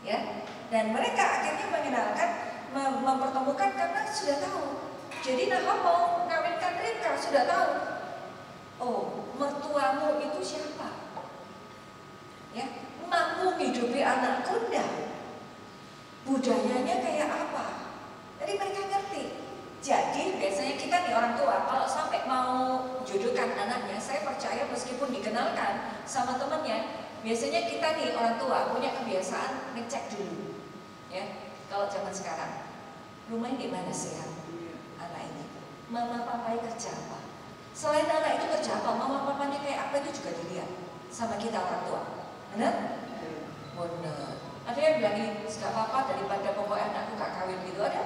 ya. Dan mereka akhirnya mengenalkan, mempertemukan karena sudah tahu. Jadi Nahor mau mengawinkan Ribka sudah tahu. Oh, mertuamu itu siapa? Ya, mampu hidupi anakku enggak? Budayanya kayak apa? Jadi mereka ngerti. Jadi biasanya kita nih orang tua kalau sampai mau jodohkan anaknya, saya percaya meskipun dikenalkan sama temennya, biasanya kita nih orang tua punya kebiasaan ngecek dulu, ya. Kalau zaman sekarang, rumahnya di mana sih anak ini? Mama papai kerja apa? Selain anak itu kerja apa, mama papanya kayak apa itu juga dilihat sama kita orang tua. Benar? Benar. Ada yang bilang gak apa-apa daripada pokoknya anakku gak kawin gitu, ada?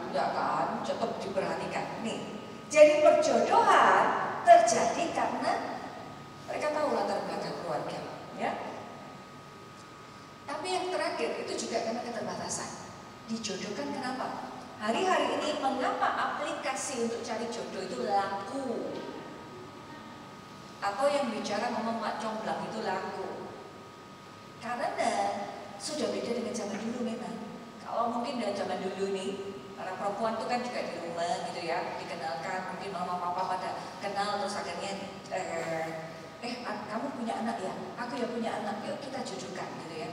Enggak kan, tetap diperhatikan. Nih, jadi perjodohan terjadi karena mereka tahu latar belakang keluarga, ya. Tapi yang terakhir itu juga karena keterbatasan. Dijodohkan kenapa? Hari-hari ini mengapa aplikasi untuk cari jodoh itu laku? Atau yang bicara ngomong mak comblang itu laku? Karena sudah beda dengan zaman dulu memang. Kalau mungkin dari zaman dulu nih, para perempuan itu kan juga di rumah gitu ya, dikenalkan, mungkin mama papa pada kenal terus akhirnya kamu punya anak ya, aku ya punya anak, yuk kita jodohkan gitu ya.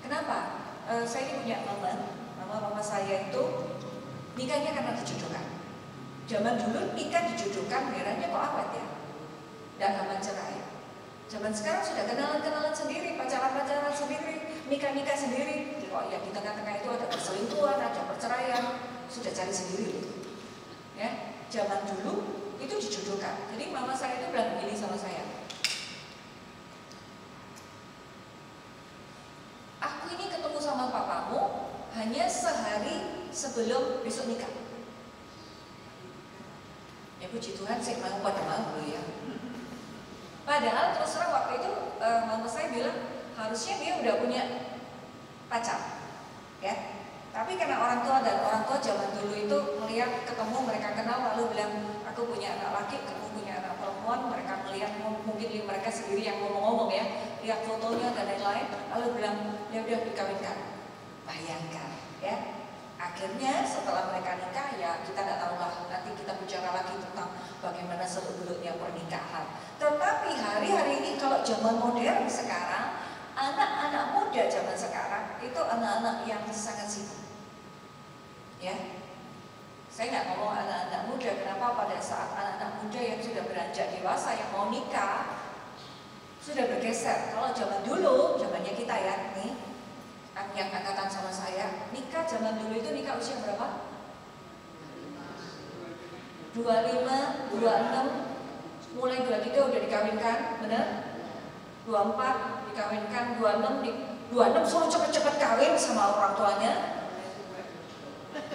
Kenapa? Saya ini punya mama saya itu nikahnya karena dijodohkan. Zaman dulu nikah dijodohkan, merahnya kok awet ya, tidak gampang cerai. Zaman sekarang sudah kenalan-kenalan sendiri, pacaran-pacaran sendiri, nikah-nikah sendiri. Kok ya di tengah-tengah itu ada perselingkuhan, ada perceraian, sudah cari sendiri gitu. Ya, zaman dulu itu dijodohkan. Jadi mama saya itu bilang begini sama saya. Aku ini ketemu sama papamu hanya sehari sebelum besok nikah. Ya puji Tuhan sih mau pada mau dulu ya. Padahal terus terang waktu itu mama saya bilang harusnya dia udah punya pacar, ya. Tapi karena orang tua zaman dulu itu melihat ketemu mereka kenal lalu bilang aku punya anak laki, kamu punya anak perempuan, mereka melihat mungkin mereka sendiri yang ngomong-ngomong ya, lihat fotonya dan lain-lain, lalu bilang ya udah dikawinkan. Bayangkan, ya. Akhirnya setelah mereka nikah ya kita nggak tahu lah, nanti kita bicara lagi tentang bagaimana seluk-beluknya pernikahan. Tetapi hari-hari ini kalau zaman modern sekarang, anak-anak muda zaman sekarang itu anak-anak yang sangat sibuk. Ya, saya nggak ngomong anak-anak muda, kenapa pada saat anak-anak muda yang sudah beranjak dewasa yang mau nikah sudah bergeser. Kalau zaman dulu, zamannya kita ya nih, yang angkatan sama saya, nikah zaman dulu itu nikah usia berapa? 25, 26, mulai 23 udah dikawinkan, bener? 24 dikawinkan, 26 suruh cepet-cepet kawin sama orang tuanya.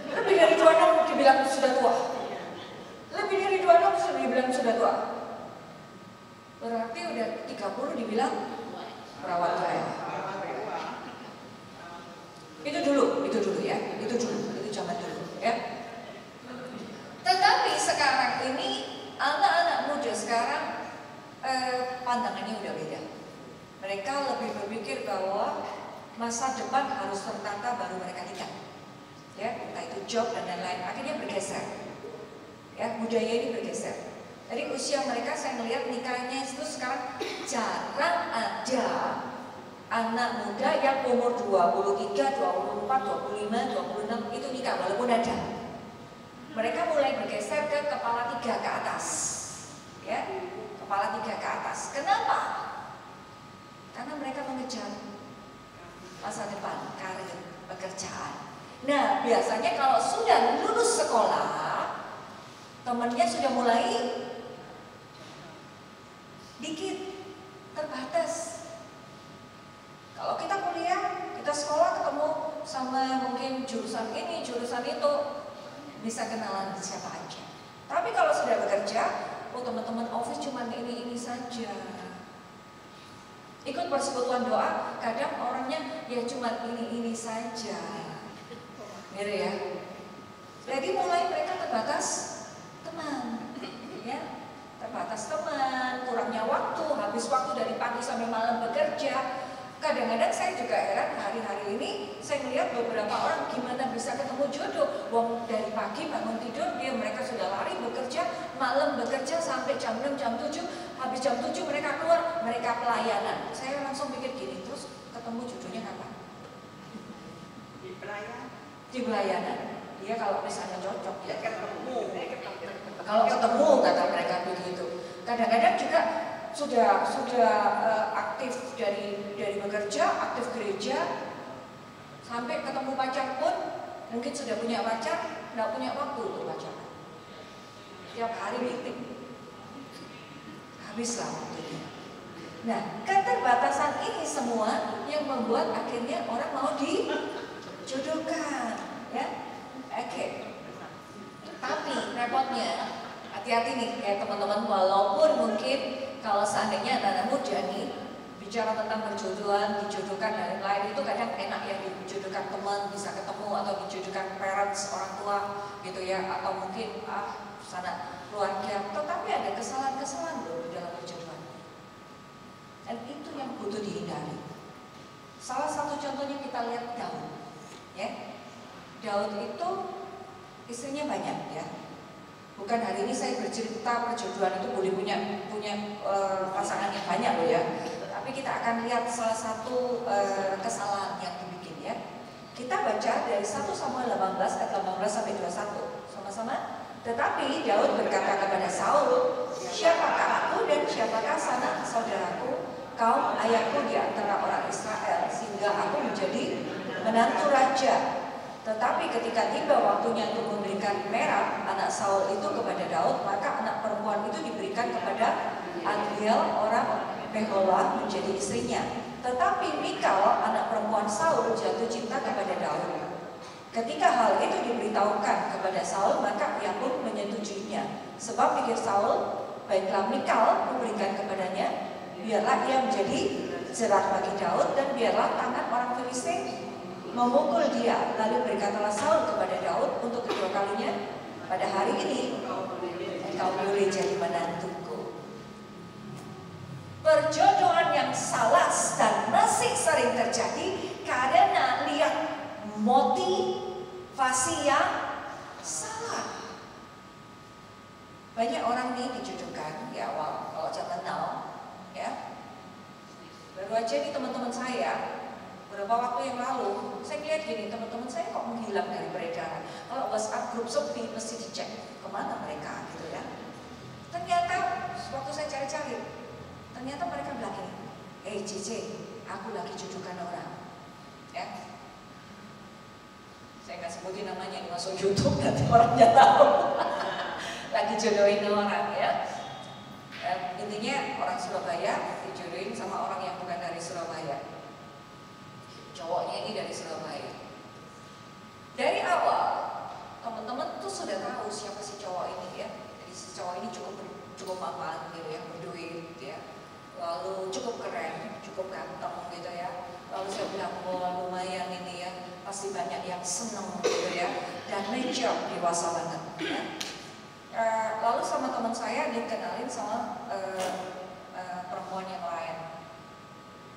Lebih dari 26 dibilang sudah tua. Lebih dari 26 sudah dibilang sudah tua. Berarti udah 30 dibilang perawat kaya. Itu dulu ya, itu zaman dulu ya. Tetapi sekarang ini anak-anak muda sekarang pandangannya udah beda. Mereka lebih berpikir bahwa masa depan harus tertata baru mereka nikah. Ya, entah itu job dan lain-lain. Akhirnya bergeser. Ya, budaya ini bergeser. Jadi usia mereka saya melihat nikahnya itu sekarang jarang ada anak muda yang umur 23, 24, 25, 26 itu nikah walaupun ada. Mereka mulai bergeser ke kepala 3 ke atas. Ya, kepala 3 ke atas. Kenapa? Karena mereka mengejar masa depan, karir, pekerjaan. Nah, biasanya kalau sudah lulus sekolah, temannya sudah mulai dikit, terbatas. Kalau kita kuliah, kita sekolah ketemu sama mungkin jurusan ini, jurusan itu, bisa kenalan siapa aja. Tapi kalau sudah bekerja, teman-teman office cuma ini saja. Ikut persekutuan doa, kadang orangnya ya cuma ini saja. Gitu ya. Jadi mulai mereka terbatas teman, ya, terbatas teman, kurangnya waktu, habis waktu dari pagi sampai malam bekerja. Kadang-kadang saya juga heran hari-hari ini saya melihat beberapa orang gimana bisa ketemu jodoh. Wong dari pagi bangun tidur mereka sudah lari bekerja, malam bekerja sampai jam 6, jam 7, habis jam 7 mereka keluar, mereka pelayanan. Saya langsung pikir gini, terus ketemu jodohnya kapan? Di pelayanan. Dia kalau misalnya cocok ya ketemu. Kalau ketemu kata mereka begitu. Kadang-kadang juga sudah aktif dari bekerja, aktif gereja, sampai ketemu pacar pun mungkin sudah punya pacar, nggak punya waktu untuk pacaran. Tiap hari meeting, habislah waktunya. Nah, keterbatasan ini semua yang membuat akhirnya orang mau dijodohkan, ya. Oke. Tapi repotnya, hati-hati nih kayak teman-teman, walaupun mungkin kalau seandainya anak-anak muda nih bicara tentang perjodohan, dijodohkan dan lain-lain, itu kadang enak ya, dijodohkan teman, bisa ketemu, atau dijodohkan parents, orang tua gitu ya, atau mungkin sana keluarga. Tetapi ada kesalahan-kesalahan loh di dalam perjodohan. Dan itu yang butuh dihindari. Salah satu contohnya kita lihat Daud, ya. Daud itu istrinya banyak, ya. Bukan hari ini saya bercerita perjodohan itu boleh punya pasangan yang banyak loh ya. Tapi kita akan lihat salah satu kesalahan yang dibikin, ya. Kita baca dari 1 Samuel 18 ayat 18 sampai 21 sama-sama. Tetapi Daud berkata kepada Saul, "Siapakah aku dan siapakah sanak saudaraku, kaum ayahku di antara orang Israel, sehingga aku menjadi menantu raja?" Tetapi ketika tiba waktunya untuk memberikan merab anak Saul itu kepada Daud, maka anak perempuan itu diberikan kepada Adriel orang Meholah menjadi istrinya. Tetapi Mikal anak perempuan Saul jatuh cinta kepada Daud. Ketika hal itu diberitahukan kepada Saul, maka ia pun menyetujuinya. Sebab pikir Saul, baiklah Mikal memberikan kepadanya, biarlah ia menjadi jerat bagi Daud, dan biarlah tangan orang Filistin memukul dia. Lalu berkatalah Saul kepada Daud untuk kedua kalinya, pada hari ini engkau boleh jadi menantuku. Perjodohan yang salah dan masih sering terjadi karena lihat motivasi yang salah. Banyak orang nih dijodohkan di awal, kalau zaman now, ya. Baru aja nih teman-teman saya, beberapa waktu yang lalu, saya lihat gini, teman-teman saya kok menghilang dari peredaran. Kalau WhatsApp grup sepi, mesti dicek kemana mereka, gitu ya. Ternyata waktu saya cari-cari, ternyata mereka bilang gini, Cici, aku lagi jodohkan orang, ya. Saya nggak sebutin namanya, ini masuk YouTube nanti orangnya tahu. Lagi jodohin orang, ya. Intinya orang Surabaya dijodohin sama orang yang bukan dari Surabaya. Cowoknya ini dari Surabaya. Dari awal teman-teman tuh sudah tahu siapa si cowok ini, ya. Jadi si cowok ini cukup mapan gitu ya, berduit ya. Lalu cukup keren, cukup ganteng gitu ya. Lalu saya bilang, wah lumayan ini ya, pasti banyak yang seneng gitu ya. Dan nature dewasa banget ya. Lalu sama teman saya dikenalin sama perempuan yang lain.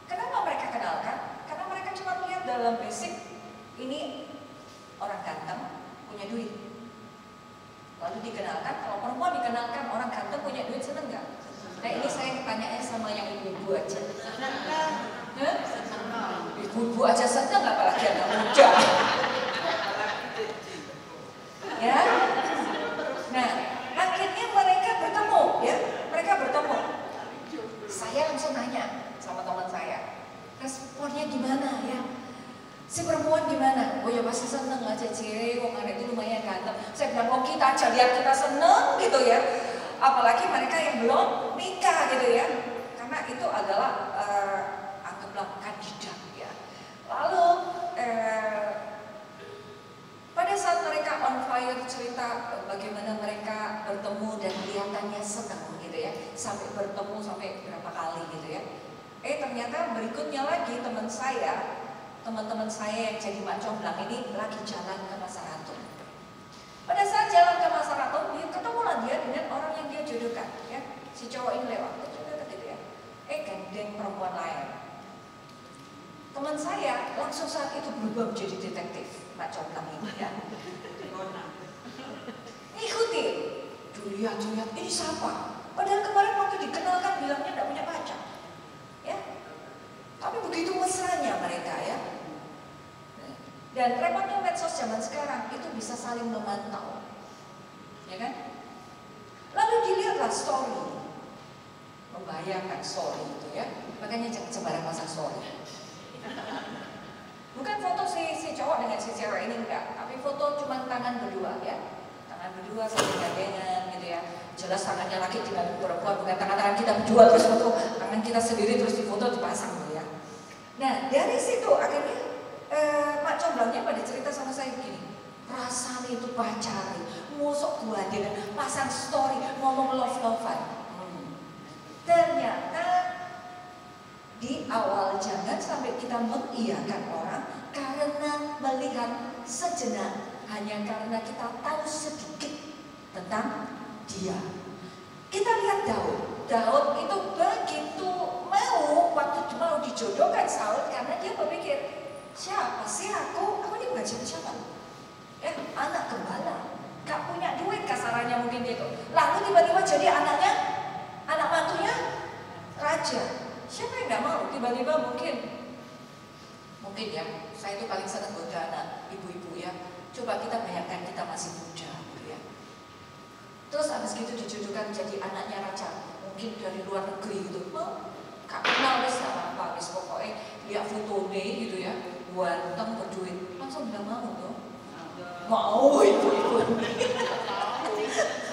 Kenapa mereka kenalkan? Karena mereka cuma lihat dalam basic ini orang ganteng punya duit. Lalu dikenalkan, kalau perempuan dikenalkan orang ganteng punya duit, seneng nggak? Nah ini saya tanyanya sama yang ibu-ibu aja. Ibu-ibu aja seneng, apalagi anak muda. Ya. Nah, akhirnya mereka bertemu, ya. Mereka bertemu. Saya langsung nanya sama teman saya, responnya gimana ya? Si perempuan gimana? Oh ya pasti seneng aja Cici, wong anak itu lumayan ganteng. Saya bilang, oh kita aja lihat kita seneng gitu ya. Apalagi mereka yang belum nikah gitu ya. Karena itu adalah anggaplah kandidat ya. Lalu pada saat mereka on fire cerita bagaimana mereka bertemu dan kelihatannya senang gitu ya. Sampai bertemu sampai berapa kali gitu ya. Ternyata berikutnya lagi teman-teman saya yang jadi mak comblang ini lagi jalan ke Masarato. Pada saat jalan ke Masarato, ketemulah dia dengan orang yang dia jodohkan, ya. Si cowok ini lewat, gitu ya. Gandeng perempuan lain. Teman saya langsung saat itu berubah menjadi detektif, mak comblang ini, ya. Ikuti, dilihat, ini siapa? Padahal kemarin waktu dikenalkan bilangnya tidak punya pacar. Ya, tapi begitu mesranya mereka ya. Dan repotnya medsos zaman sekarang itu bisa saling memantau, ya kan? Lalu dilihatlah story, membayangkan story itu ya. Makanya jangan sembarang pasang story. Bukan foto si cowok dengan si cewek ini enggak, tapi foto cuma tangan berdua ya, tangan berdua sambil gandengan gitu ya. Jelas tangannya laki dengan perempuan, bukan tangan-tangan kita berdua terus foto, tangan kita sendiri terus difoto dipasang gitu ya. Nah dari situ akhirnya Pak Comblangnya pada cerita sama saya begini, rasanya itu pacaran, musok gua dengan pasang story, ngomong love-lovean. Ternyata di awal jangan sampai kita mengiyakan orang karena melihat sejenak, hanya karena kita tahu sedikit tentang dia. Kita lihat Daud itu begitu waktu mau dijodohkan Saul karena dia berpikir, siapa sih aku ini bukan siapa-siapa. Anak gembala, gak punya duit kasarannya mungkin gitu. Lalu tiba-tiba jadi anak mantunya raja. Siapa yang gak mau? Tiba-tiba mungkin ya, saya itu paling senang goda anak ibu-ibu ya. Coba kita bayangkan kita masih muda gitu ya. Terus habis gitu dijodohkan jadi anaknya raja, mungkin dari luar negeri gitu. Gak kenal wis apa wis pokoknya lihat fotonya gitu ya, ganteng berduit, langsung gak mau tuh. Mau ibu-ibu.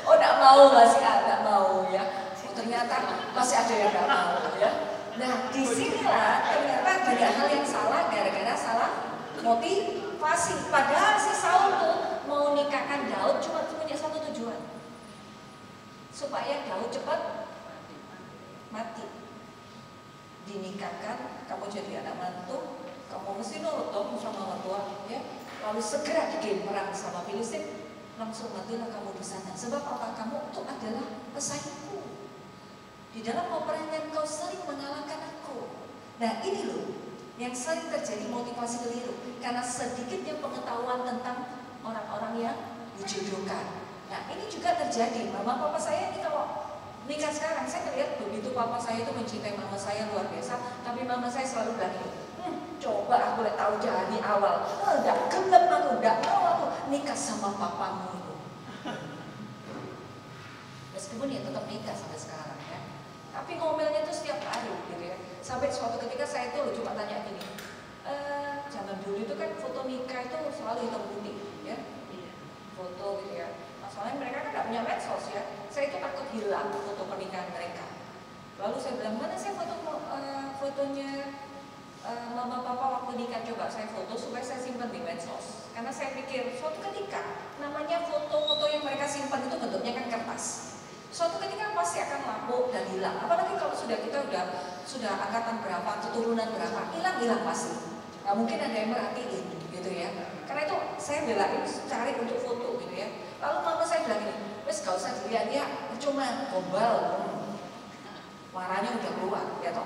Oh gak mau, masih gak mau ya. Ternyata masih ada yang gak mau ya. Nah disinilah ternyata banyak hal yang salah gara-gara salah motivasi. Padahal si Saul tuh mau nikahkan Daud cuma punya satu tujuan, supaya Daud cepat mati. Dinikahkan, kamu jadi anak mantu, kamu mesti nurut dong sama mertua ya. Lalu segera dikirim perang sama Filistin, langsung matilah kamu di sana. Sebab apa? Kamu itu adalah pesaingku. Di dalam peperangan kau sering mengalahkan aku. Nah ini loh yang sering terjadi motivasi keliru, karena sedikitnya pengetahuan tentang orang-orang yang dijodohkan. Nah ini juga terjadi. Mama papa saya ini kalau nikah sekarang, saya lihat begitu papa saya itu mencintai mama saya luar biasa, tapi mama saya selalu bilang ini, coba aku boleh tahu dari awal, enggak gelap aku, enggak mau aku nikah sama papamu. Meskipun ya tetap nikah sampai sekarang ya, tapi ngomelnya itu setiap hari gitu ya. Sampai suatu ketika saya itu cuma tanya gini, zaman dulu itu kan foto nikah itu selalu hitam putih ya, foto gitu ya. Masalahnya mereka kan nggak punya medsos ya. Saya itu takut hilang foto pernikahan mereka. Lalu saya bilang, mana saya fotonya mama papa waktu nikah, coba saya foto supaya saya simpan di medsos. Karena saya pikir suatu ketika namanya foto-foto yang mereka simpan itu bentuknya kan kertas. Suatu ketika pasti akan lapuk dan hilang. Apalagi kalau kita sudah angkatan berapa, keturunan berapa, hilang pasti. Nggak mungkin ada yang merhatiin gitu ya. Karena itu saya belain cari untuk foto gitu ya. Lalu mama saya bilang gini, wes gak usah dilihat ya, cuma gombal. Warnanya udah keluar ya toh.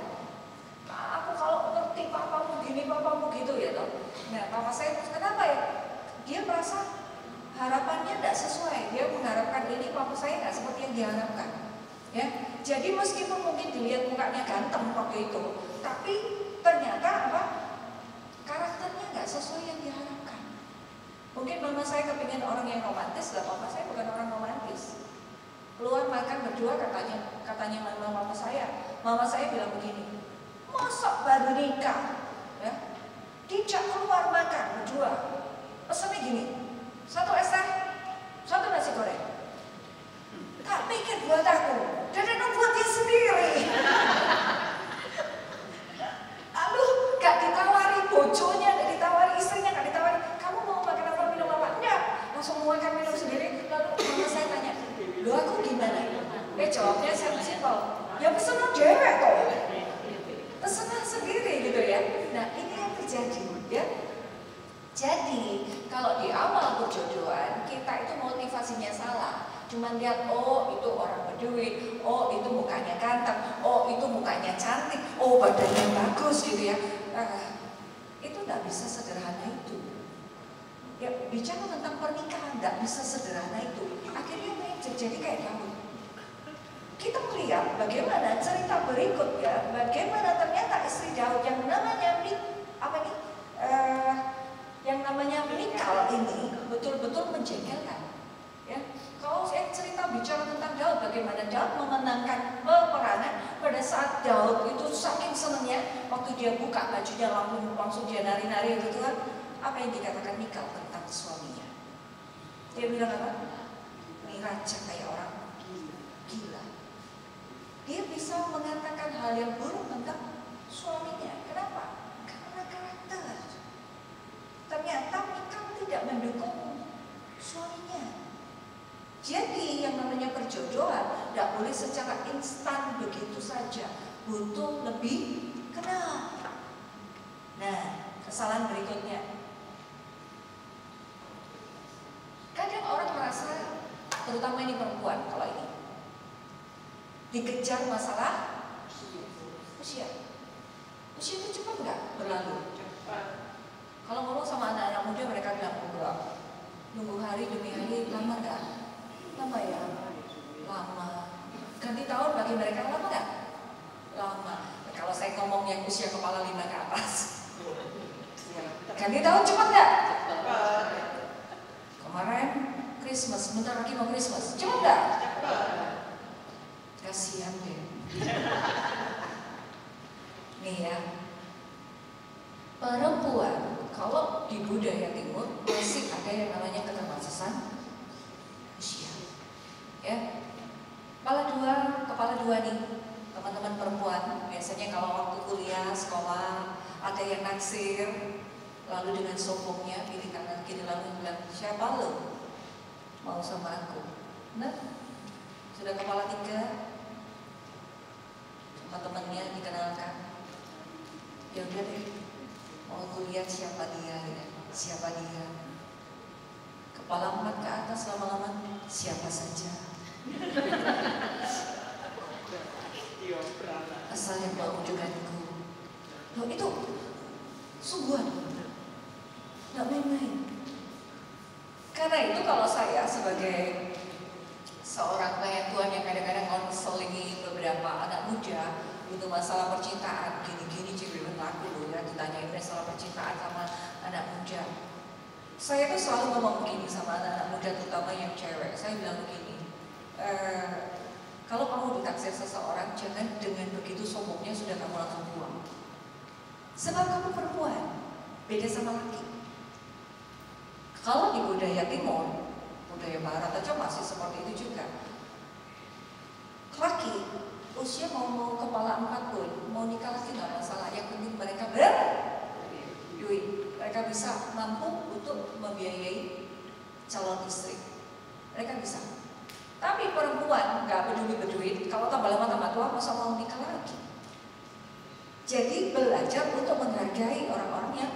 Aku kalau ngerti papamu gini, papamu gitu ya toh. Nah papa saya kenapa ya? Dia merasa harapannya tidak sesuai. Dia mengharapkan ini, papa saya nggak seperti yang diharapkan. Ya, jadi meskipun mungkin dilihat mukanya ganteng waktu itu, tapi ternyata apa? Karakternya nggak sesuai yang diharapkan. Mungkin mama saya kepingin orang yang romantis, dan papa saya bukan orang romantis. Keluar makan berdua katanya mama saya bilang begini, masa baru nikah, ya, dijak keluar makan berdua, pesannya gini, 1 es teh, 1 nasi goreng. Tak pikir buat aku, dan buat dia sendiri. Lalu gak ditawari bojonya, gak ditawari istrinya, gak ditawari, kamu mau makan apa, minum apa? Enggak, langsung makan minum sendiri. Lalu mama saya tanya, lo aku gimana? Jawabnya simpel, ya pesennya dewek kok. Pesennya sendiri gitu ya. Nah ini yang terjadi ya. Jadi kalau di awal perjodohan kita itu motivasinya salah. Cuman lihat, oh itu orang berduit, oh itu mukanya ganteng, oh itu mukanya cantik, oh badannya bagus gitu ya. Itu nggak bisa sederhana itu. Ya bicara tentang pernikahan nggak bisa sederhana itu. Akhirnya jadi kayak Daud. Kita melihat bagaimana cerita berikutnya, bagaimana ternyata istri Daud yang namanya yang namanya Mikal ini betul-betul menjengkelkan. Ya, kalau saya cerita bicara tentang Daud, bagaimana Daud memenangkan peperangan pada saat Daud itu saking senangnya waktu dia buka bajunya langsung dia nari-nari itu kan, apa yang dikatakan Mikal tentang suaminya? Dia bilang apa? Ini raja kayak orang dia bisa mengatakan hal yang buruk tentang suaminya. Kenapa? Karena karakter. Ternyata Mikal tidak mendukung suaminya. Jadi yang namanya perjodohan tidak boleh secara instan begitu saja, butuh lebih kenal. Nah, kesalahan berikutnya, kadang orang merasa, terutama ini perempuan, kalau ini dikejar masalah usia. Usia itu cepat nggak berlalu? Kalau ngomong sama anak-anak muda, mereka bilang enggak. Nunggu hari demi hari, lama nggak? Lama ya? Lama. Ganti tahun bagi mereka lama nggak? Lama. Kalau saya ngomong yang usia kepala 5 ke atas, ganti tahun cepat nggak? Kemarin Christmas, bentar lagi mau Christmas, cepat nggak? Kasihan deh. Nih ya, perempuan kalau di budaya timur masih ada yang namanya keterbatasan usia. Ya, kepala dua nih, teman-teman perempuan. Biasanya kalau waktu kuliah, sekolah, ada yang naksir, lalu dengan sombongnya pilih kanan kiri lalu bilang, siapa lo? Mau sama aku? Nah, sudah kepala 3, sama temannya dikenalkan. Ya udah deh, mau aku lihat siapa dia, siapa dia. Kepala 4 ke atas lama-lama, siapa saja. Asal yang mau denganku. Loh itu sungguhan, nggak main-main. Karena itu kalau saya sebagai seorang pelayan Tuhan yang kadang-kadang konselingi beberapa anak muda untuk masalah percintaan, gini-gini cewek berlaku loh ya, ditanyain masalah percintaan sama anak muda. Saya tuh selalu ngomong begini sama anak-anak muda, terutama yang cewek. Saya bilang begini, kalau kamu ditaksir seseorang, jangan dengan begitu sombongnya sudah kamu langsung buang. Sebab kamu perempuan, beda sama laki. Kalau di budaya timur, budaya barat aja masih seperti itu juga. Laki, usia mau kepala 4 pun, mau nikah lagi nggak masalah. Yang penting mereka berduit, mereka bisa mampu untuk membiayai calon istri. Mereka bisa. Tapi perempuan nggak peduli berduit, kalau tambah lama tambah tua masa mau nikah lagi. Jadi belajar untuk menghargai orang-orang yang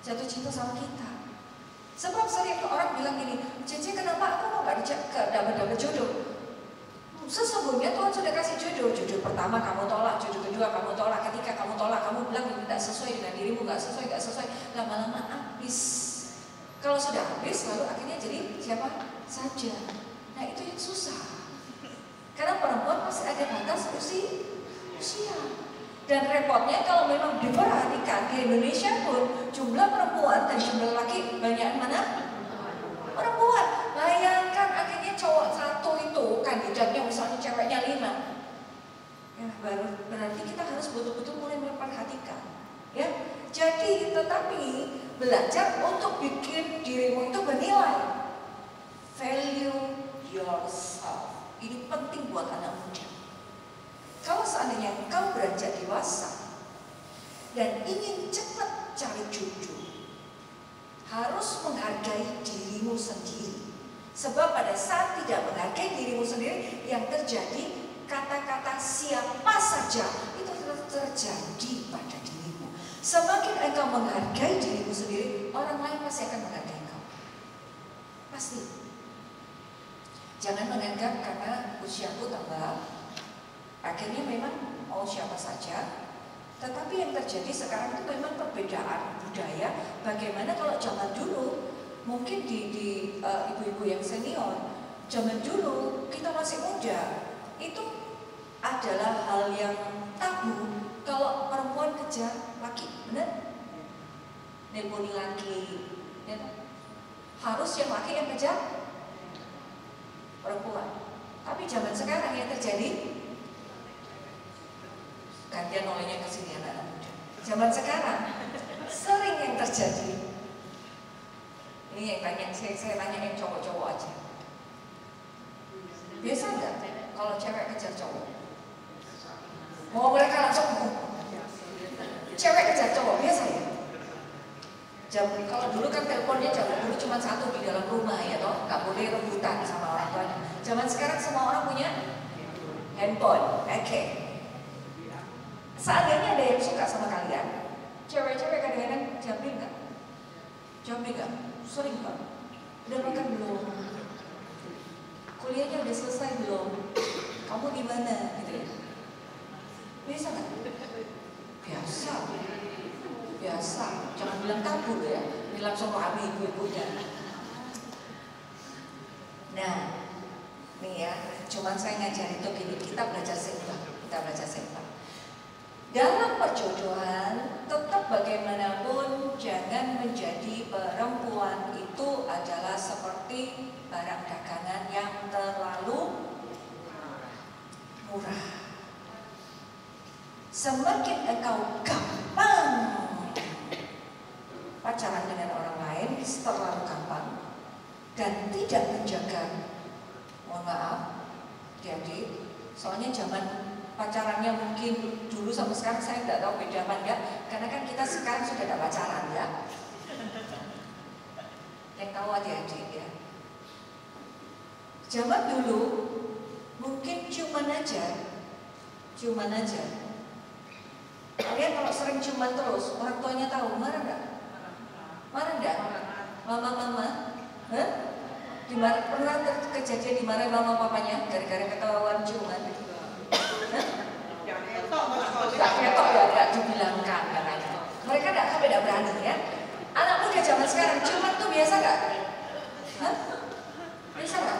jatuh cinta sama kita. Sebab sering orang bilang gini, Cece kenapa aku mau nggak dapat jodoh? Sesungguhnya Tuhan sudah kasih jodoh. Jodoh pertama kamu tolak, jodoh kedua kamu tolak. Ketika kamu tolak, kamu bilang ini tidak sesuai dengan dirimu, nggak sesuai. Lama-lama habis. Kalau sudah habis, lalu akhirnya jadi siapa saja. Nah itu yang susah. Karena perempuan masih ada batas usia. Dan repotnya kalau memang diperhatikan di Indonesia pun jumlah perempuan dan jumlah laki banyak mana? Perempuan. Bayangkan akhirnya cowok satu itu kandidatnya misalnya ceweknya 5. Ya, berarti kita harus betul-betul mulai memperhatikan. Ya, jadi tetapi belajar untuk bikin dirimu itu bernilai. Value yourself. Ini penting buat anak muda. Kalau seandainya engkau beranjak dewasa dan ingin cepat cari jodoh, harus menghargai dirimu sendiri. Sebab pada saat tidak menghargai dirimu sendiri, yang terjadi kata-kata siapa saja itu terjadi pada dirimu. Semakin engkau menghargai dirimu sendiri, orang lain pasti akan menghargai engkau. Pasti. Jangan menganggap karena usiaku tambah, akhirnya memang mau siapa saja. Tetapi yang terjadi sekarang itu memang perbedaan budaya. Bagaimana kalau zaman dulu, mungkin di ibu-ibu yang senior, zaman dulu kita masih muda, itu adalah hal yang tabu kalau perempuan kejar laki, benar? Nelponi laki, ya? Harus yang laki yang kejar perempuan. Tapi zaman sekarang yang terjadi gantian olehnya ke sini anak muda. Zaman sekarang sering yang terjadi. Ini yang tanya, saya tanya yang cowok-cowok aja. Biasa nggak kalau cewek kejar cowok? Kalau dulu kan teleponnya dulu cuma satu di dalam rumah ya toh, nggak boleh rebutan sama orang tuanya. Zaman sekarang semua orang punya handphone. Oke. Seandainya ada yang suka sama kalian, cewek-cewek kadang-kadang jawabin nggak? Jawabin nggak? Sering nggak? Udah makan belum? Kuliahnya udah selesai belum? Kamu di mana? Gitu ya. Bisa nggak? Biasa. Biasa. Jangan bilang tabu ya. Ini langsung pahami ibu-ibunya. Nah, nih ya. Cuman saya ngajarin itu gini. Kita belajar seimbang. Dalam perjodohan, tetap bagaimanapun jangan menjadi perempuan itu adalah seperti barang dagangan yang terlalu murah. Semakin engkau gampang pacaran dengan orang lain, terlalu gampang dan tidak menjaga, mohon maaf, jadi soalnya zaman pacarannya mungkin dulu sampai sekarang saya tidak tahu beda apa enggak, karena kan kita sekarang sudah tidak pacaran ya. Yang tahu adik-adik ya. Zaman dulu mungkin ciuman aja. Kalian kalau sering ciuman terus, orang tuanya tahu, marah nggak? Mama? Pernah kejadian dimarahin mama papanya gara-gara ketahuan ciuman? Tidak ketok ya, tidak dibilangkan katanya. Mereka tidak berani ya. Anak muda zaman sekarang ciuman tuh biasa nggak? Bisa nggak?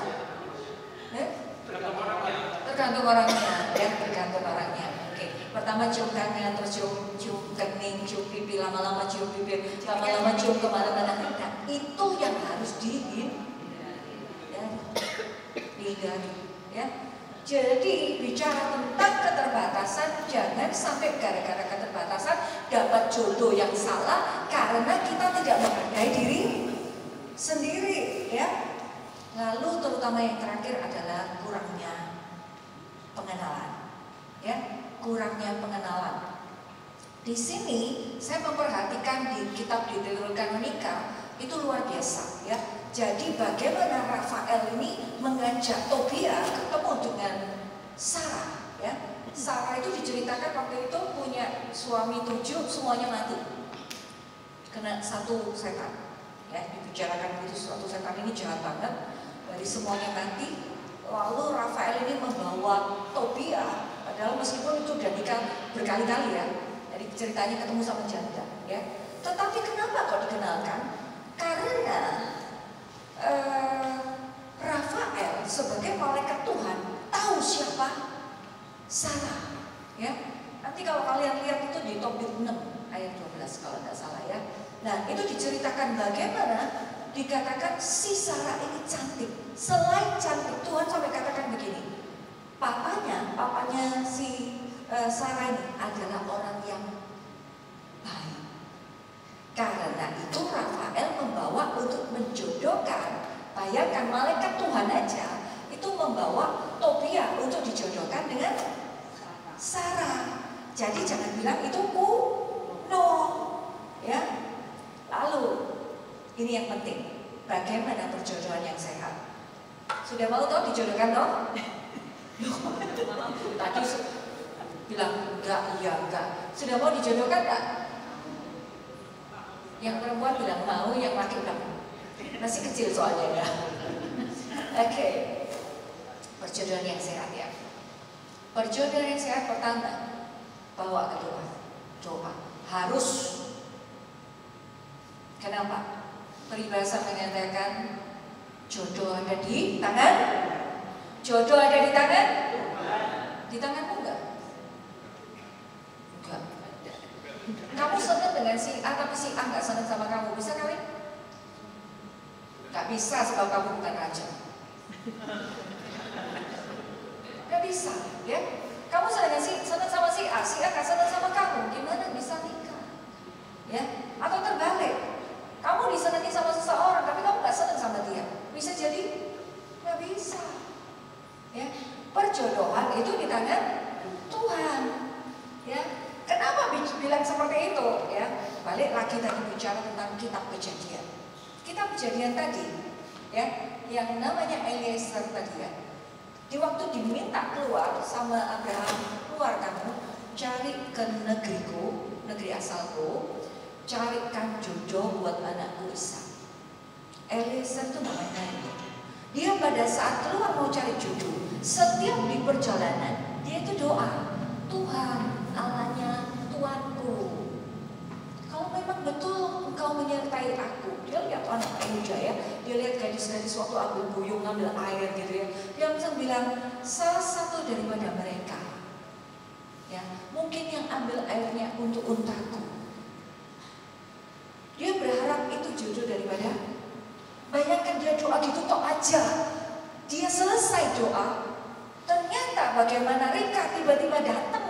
Tergantung orangnya. Oke, pertama cium tangan, terus cium kening, cium pipi, lama-lama cium bibir, lama-lama cium kemana-mana. Nah, itu yang harus dihindari, ya. Jadi bicara tentang keterbatasan, jangan sampai gara-gara keterbatasan dapat jodoh yang salah karena kita tidak menghargai diri sendiri, ya. Lalu terutama yang terakhir adalah kurangnya pengenalan, ya, kurangnya pengenalan. Di sini saya memperhatikan di kitab Deuterononika itu luar biasa, ya. Jadi bagaimana Rafael ini mengajak Tobia ketemu dengan Sarah, ya. Sarah itu diceritakan waktu itu punya suami 7, semuanya mati kena satu setan, ya. Dibicarakan itu satu setan ini jahat banget, dari semuanya mati. Lalu Rafael ini membawa Tobia, padahal meskipun itu udah nikah berkali-kali ya, jadi ceritanya ketemu sama janda, ya. Tetapi kenapa kok dikenalkan? Karena Rafael sebagai malaikat Tuhan tahu siapa Sarah, ya. Nanti kalau kalian lihat itu di Tobit 6 ayat 12 kalau tidak salah, ya. Nah, itu diceritakan bagaimana dikatakan si Sarah ini cantik. Selain cantik, Tuhan sampai katakan begini, papanya si Sarah ini adalah orang yang baik. Karena itu Rafael membawa untuk menjodohkan. Bayangkan malaikat Tuhan aja itu membawa Tobia untuk dijodohkan dengan Sarah. Jadi jangan bilang itu kuno, ya. Lalu ini yang penting, bagaimana perjodohan yang sehat. Sudah mau toh dijodohkan toh? Tadi bilang enggak, iya enggak. Sudah mau dijodohkan enggak? Yang perempuan bilang mau, yang laki bilang masih kecil soalnya ya. Oke. Perjodohan yang sehat, ya. Perjodohan yang sehat pertama, bawa ke doa. Harus. Kenapa? Peribahasa mengatakan jodoh ada di tangan. Jodoh ada di tangan? Di tanganmu enggak? Enggak. Kamu senang dengan si A tapi si A enggak senang sama kamu, bisa kali? Enggak bisa sebab kamu bukan raja. Enggak bisa, ya. Kamu senang sama si A enggak senang sama kamu, gimana bisa nikah? Ya, atau terbalik. Kamu disenangi sama seseorang, tapi kamu gak senang sama dia. Bisa jadi? Gak bisa. Ya, perjodohan itu di tangan Tuhan. Ya, Kenapa bilang seperti itu? Ya, balik lagi tadi bicara tentang kitab Kejadian. Kitab Kejadian tadi, ya, yang namanya Eliezer tadi ya. Di waktu diminta keluar sama Abraham, keluar kamu, cari ke negeriku, negeri asalku, carikan jodoh buat anakku Ishak. Eliezer itu namanya itu. Dia pada saat keluar mau cari jodoh, setiap di perjalanan dia itu doa, Tuhan Allahnya Tuanku, kalau memang betul Engkau menyertai aku. Dia lihat anak muda ya, dia lihat gadis-gadis waktu ambil buyung, ambil air gitu ya. Dia langsung bilang, salah satu daripada mereka, ya mungkin yang ambil airnya untuk untaku. Dia berharap itu jodoh daripada. Bayangkan dia doa gitu tok aja. Dia selesai doa, ternyata bagaimana Rika tiba-tiba datang.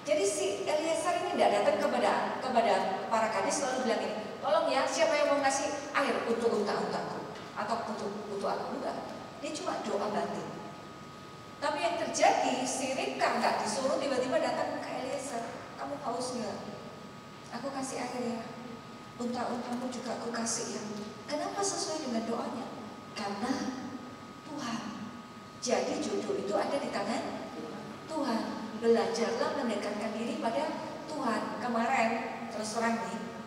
Jadi si Eliezer ini tidak datang kepada para gadis lalu bilang ini, tolong ya siapa yang mau ngasih air untuk unta-untaku atau untuk aku, enggak. Dia cuma doa batin. Tapi yang terjadi si Rika nggak disuruh tiba-tiba datang ke Eliezer, kamu haus nggak? Aku kasih air ya. Unta-untamu juga aku kasih ya. Kenapa sesuai dengan doanya? Karena Tuhan. Jadi jodoh itu ada di tangan Tuhan. Belajarlah mendekatkan diri pada Tuhan. Kemarin terus terang nih,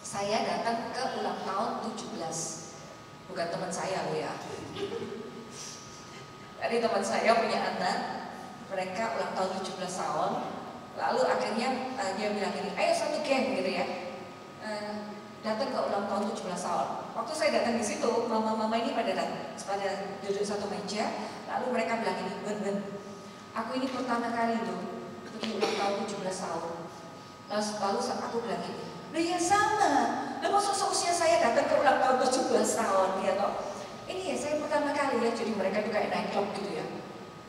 saya datang ke ulang tahun 17. Bukan teman saya loh ya. Tadi teman saya punya anak, mereka ulang tahun 17 tahun. Lalu akhirnya dia bilang ini, ayo satu geng gitu ya. Datang ke ulang tahun 17 tahun. Waktu saya datang di situ, mama-mama ini pada duduk satu meja. Lalu mereka bilang ini, Ben, aku ini pertama kali loh pergi ulang tahun 17 tahun. Lalu aku bilang ini, loh ya sama. Loh maksud seusia saya datang ke ulang tahun 17 tahun ya toh. Ini ya saya pertama kali ya. Jadi mereka juga kayak naik klub gitu ya,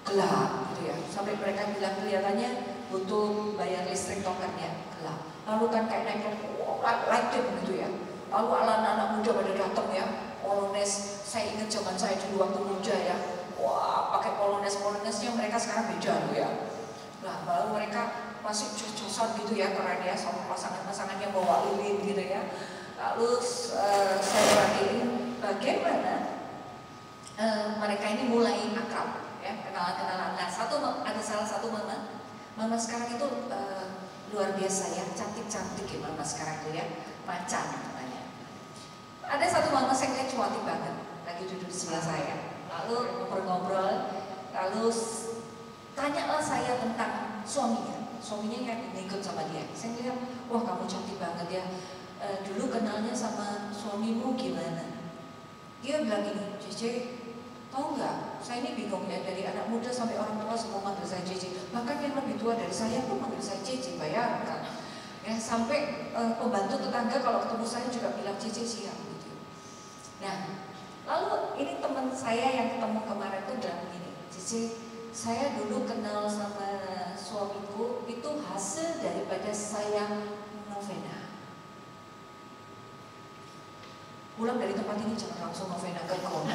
gelap gitu ya. Sampai mereka bilang kelihatannya butuh bayar listrik tokennya, gelap. Lalu kan kayak naik klub, lighted gitu ya. Lalu anak-anak muda pada datang ya, Polones. Saya ingat zaman saya dulu waktu muda ya. Wah, pakai Polonesnya mereka sekarang beda loh ya. Nah, lalu mereka masih jos-josan gitu ya, keren ya, sama pasangan-pasangannya bawa lilin gitu ya. Lalu saya perhatiin bagaimana mereka ini mulai akrab ya, kenalan-kenalan. Nah, ada salah satu mama sekarang itu luar biasa ya, cantik-cantik ya mama sekarang itu ya, macan namanya. Ada satu mama saya lihat cantik banget, lagi duduk di sebelah saya. Lalu ngobrol-ngobrol, lalu tanyalah saya tentang suaminya yang ikut sama dia. Saya lihat, wah kamu cantik banget ya. Dulu kenalnya sama suamimu gimana? Dia bilang gini, Cici, tahu nggak? Saya ini bingung ya, dari anak muda sampai orang tua semua manggil saya Cici. Bahkan yang lebih tua dari saya pun manggil saya Cici, bayangkan. Ya, sampai pembantu tetangga kalau ketemu saya juga bilang Cici siap gitu. Nah, lalu ini teman saya yang ketemu kemarin tuh bilang gini, Cici, saya dulu kenal sama suamiku itu hasil daripada saya novena. Pulang dari tempat ini jangan langsung novena ke kawan.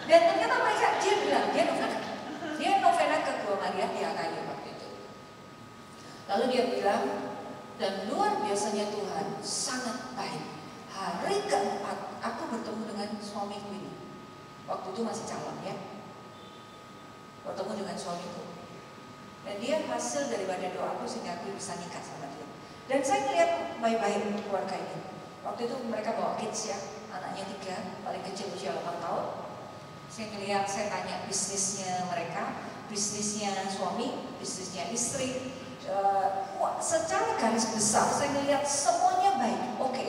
Dan ternyata dia bilang dia novena ke Gua Maria di Akayu waktu itu. Lalu dia bilang, dan luar biasanya Tuhan sangat baik. Hari keempat aku bertemu dengan suamiku ini. Waktu itu masih calon ya. Bertemu dengan suamiku. Dan dia hasil daripada doaku sehingga aku bisa nikah sama dia. Dan saya melihat baik-baik keluarga ini. Waktu itu mereka bawa kids ya, anaknya 3, paling kecil usia 8 tahun. Saya tanya bisnisnya mereka, bisnisnya suami, bisnisnya istri. Secara garis besar saya melihat semuanya baik. Oke,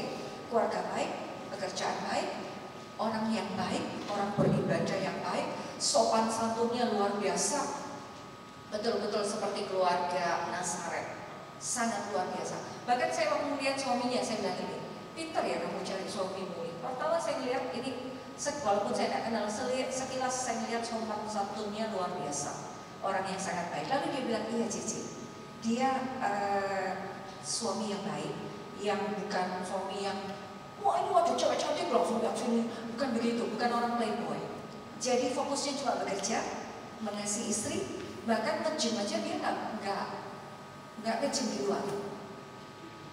keluarga baik, pekerjaan baik, orang yang baik, orang beribadah yang baik, sopan santunnya luar biasa. Betul-betul seperti keluarga Nazaret, sangat luar biasa. Bahkan saya waktu melihat suaminya, saya bilang ini, pintar ya kamu cari suamimu ini. Pertama saya lihat ini, walaupun saya tidak kenal, sekilas saya lihat sopan santunnya luar biasa, orang yang sangat baik. Lalu dia bilang, iya Cici, dia suami yang baik, yang bukan suami yang wah ini waduh cewek cantik langsung lihat sini, bukan begitu, bukan orang playboy. Jadi fokusnya cuma bekerja, mengasihi istri, bahkan nge-gym aja dia nggak kecemburuan.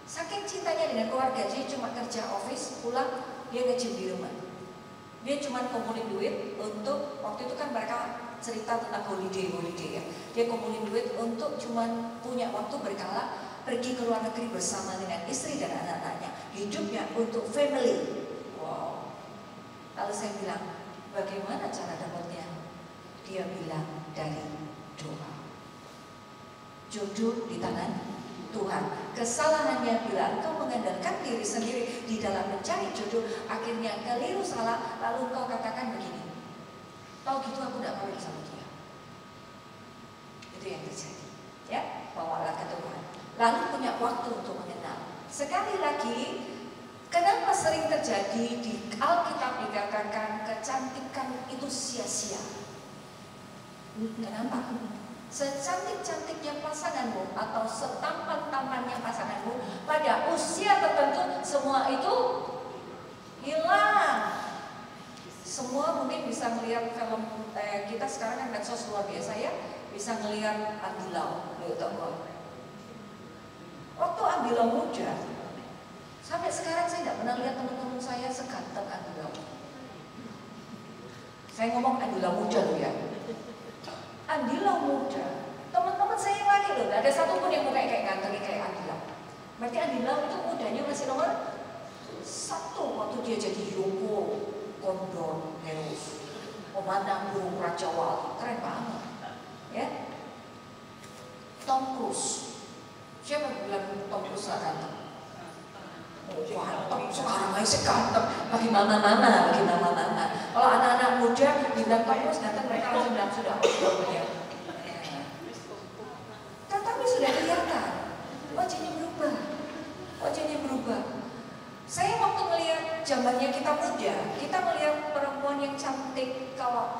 Saking cintanya dengan keluarga, dia cuma kerja office, pulang dia kecemburuan. Dia cuma kumpulin duit untuk, waktu itu kan mereka cerita tentang holiday ya. Dia kumpulin duit untuk cuma punya waktu berkala pergi ke luar negeri bersama dengan istri dan anak-anaknya. Hidupnya untuk family. Wow. Lalu saya bilang, bagaimana cara dapatnya? Dia bilang, dari doa. Jodoh di tangan Tuhan. Kesalahannya bila engkau mengandalkan diri sendiri di dalam mencari jodoh, akhirnya keliru salah, lalu engkau katakan begini, tahu gitu aku tidak kawin sama dia. Itu yang terjadi, ya, bawalah ke Tuhan. Lalu punya waktu untuk mengenal. Sekali lagi, kenapa sering terjadi di Alkitab dikatakan kecantikan itu sia-sia? Kenapa? Secantik-cantiknya pasanganmu atau setampan-tampannya pasanganmu, pada usia tertentu semua itu hilang. Semua mungkin bisa melihat film kita sekarang kan medsos luar biasa ya, bisa melihat Andi Lau. Waktu Andi Lau muda, sampai sekarang saya tidak pernah lihat teman-teman saya seganteng Andi Lau. Saya ngomong Andi Lau muda loh ya. Andi Lau muda, teman-teman saya yang laki loh, gak ada satupun yang mau kayak ganteng kayak Andi Lau. Berarti Andi Lau itu mudanya masih nomor 1 waktu dia jadi Yoko Kondor Heros, pemanang burung Raja Wali, keren banget, ya. Tom Cruise, siapa yang bilang Tom Cruise gak ganteng? Ganteng, sekarang aja ganteng, bagi mama-mama. Kalau anak-anak muda bilang Tom Cruise ganteng, mereka langsung bilang sudah. Tetapi sudah kelihatan, wajahnya berubah. Saya waktu melihat zamannya kita muda, kita melihat perempuan yang cantik, kalau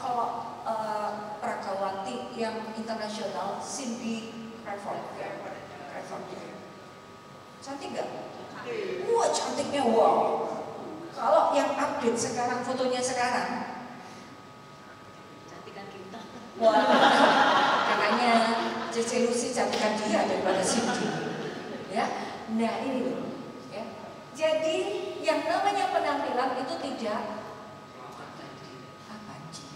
Prakawati yang internasional, Cindy Crawford. Cantik gak? Wah, cantiknya wow. Kalau yang update sekarang, fotonya sekarang, Cantikan kita. wah, katanya Cece Lucy cantikan dia daripada Cindy. Ya, nah ini loh. Ya. Jadi yang namanya penampilan itu tidak abadi.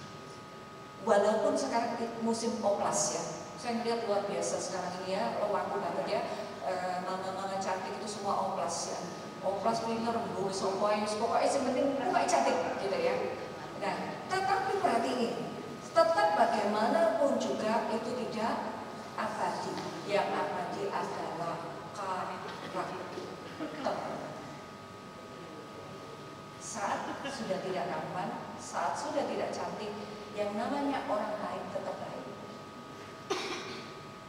Walaupun sekarang musim oplas ya, saya melihat luar biasa sekarang ini ya, laku banget ya. Mama-mama cantik itu semua oplas ya. Oplas punya rembus, pokoknya penting muka cantik gitu ya. Nah, tetapi perhatiin, tetap bagaimanapun juga itu tidak abadi. Yang abadi adalah karakter. Saat sudah tidak tampan, saat sudah tidak cantik, yang namanya orang baik tetap baik.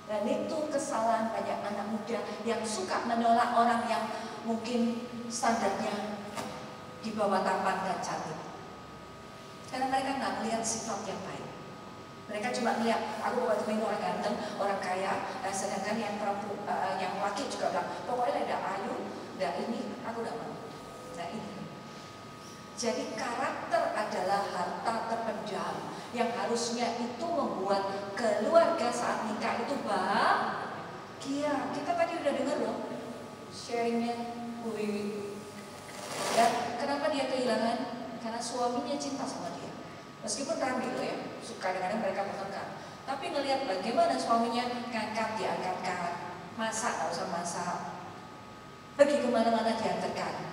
Dan itu kesalahan banyak anak muda yang suka menolak orang yang mungkin standarnya di bawah tampan dan cantik. Karena mereka nggak melihat sifat yang baik. Mereka cuma melihat, aku bukan cuma orang ganteng, orang kaya, sedangkan yang perempuan, yang laki juga bilang, pokoknya tidak ayu, tidak ini, aku tidak mau. Nah ini. Jadi karakter adalah harta terpendam yang harusnya itu membuat keluarga saat nikah itu bahagia. Kita tadi udah dengar loh sharingnya Bu Wiwi. Ya, kenapa dia kehilangan? Karena suaminya cinta sama dia. Meskipun ramai loh ya, kadang-kadang mereka bertengkar. Tapi ngelihat bagaimana suaminya ngangkat, diangkatkan, masak, gak usah masak, pergi kemana-mana diantarkan.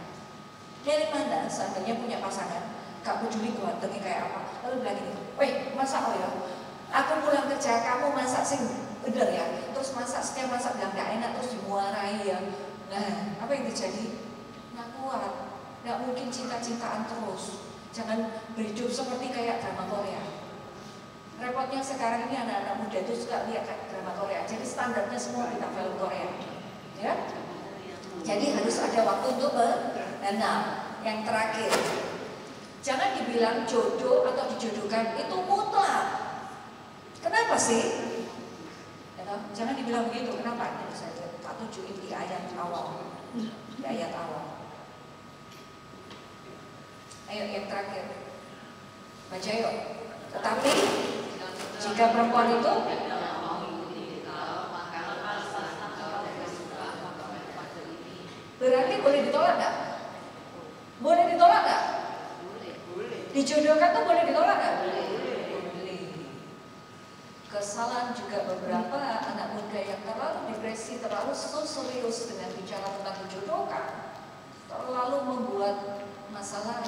Dari mana seandainya punya pasangan, gak peduli gantengnya kayak apa, lalu bilang gini, weh masak ya, aku pulang kerja, kamu masak sing bener ya, terus masak, setiap masak bilang gak enak, terus dimuarai ya. Nah, apa yang terjadi? Gak kuat, gak mungkin cinta-cintaan terus. Jangan berhidup seperti kayak drama Korea. Repotnya sekarang ini anak-anak muda itu suka lihat drama Korea, jadi standarnya semua kita film Korea, ya. Jadi harus ada waktu untuk mengenal. Yang terakhir, jangan dibilang jodoh atau dijodohkan itu mutlak. Kenapa sih? Jangan dibilang begitu. Kenapa? Ini saya tunjukin di ayat awal. Di ayat awal. Ayo yang terakhir. Baca yuk. Tetapi jika perempuan itu Berarti boleh ditolak nggak? Boleh ditolak nggak? Dijodohkan tuh boleh ditolak nggak? Boleh. Kesalahan juga beberapa anak muda yang terlalu depresi, terlalu serius dengan bicara tentang dijodohkan, terlalu membuat masalah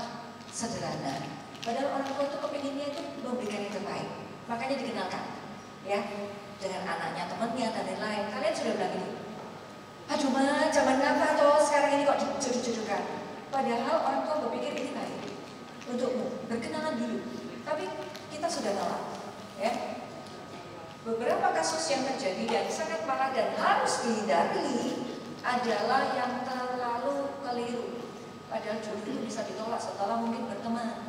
sederhana. Padahal orang tua itu kepinginnya itu memberikan yang terbaik, makanya dikenalkan, ya, dengan anaknya, temannya dan lain-lain. Kalian sudah bilang gitu, aduh ma, zaman apa toh sekarang ini kok dijodoh-jodohkan? Padahal orang tua berpikir ini baik untukmu, berkenalan dulu. Tapi kita sudah nolak, ya. Beberapa kasus yang terjadi dan sangat parah dan harus dihindari adalah yang terlalu keliru. Padahal jodoh itu bisa ditolak setelah mungkin berteman,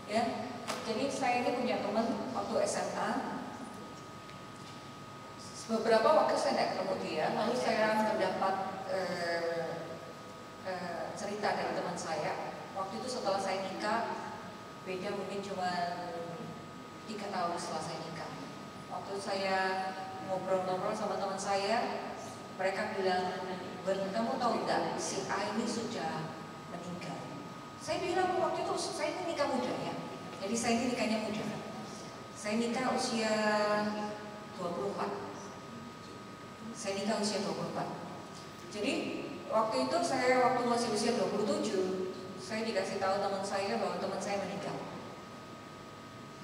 ya. Jadi saya ini punya teman waktu SMA. Beberapa waktu saya tidak ketemu dia, lalu saya mendapat cerita dari teman saya. Waktu itu setelah saya nikah, beda mungkin cuma 3 tahun setelah saya nikah. Waktu saya ngobrol-ngobrol sama teman saya, mereka bilang, kamu tahu nggak si A ini sudah meninggal? Saya bilang waktu itu saya ini nikah muda ya, jadi saya ini nikahnya muda. Saya nikah usia 24. Saya nikah usia 24. Jadi waktu itu saya waktu masih usia 27, saya dikasih tahu teman saya bahwa teman saya meninggal.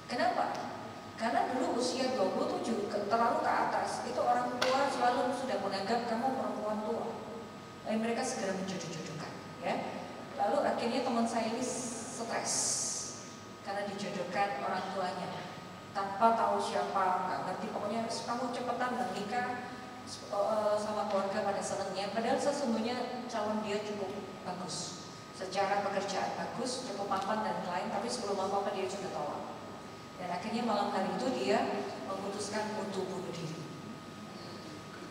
Kenapa? Karena dulu usia 27 terlalu ke atas, itu orang tua selalu sudah menganggap kamu perempuan tua. Dan mereka segera menjodoh-jodohkan, ya. Lalu akhirnya teman saya ini stres karena dijodohkan orang tuanya tanpa tahu siapa, nggak ngerti, pokoknya kamu cepetan menikah sama keluarga pada senangnya. Padahal sesungguhnya calon dia cukup bagus, secara pekerjaan bagus, cukup mapan dan lain, tapi sebelum apa-apa dia sudah tolak. Dan akhirnya malam hari itu dia memutuskan untuk bunuh diri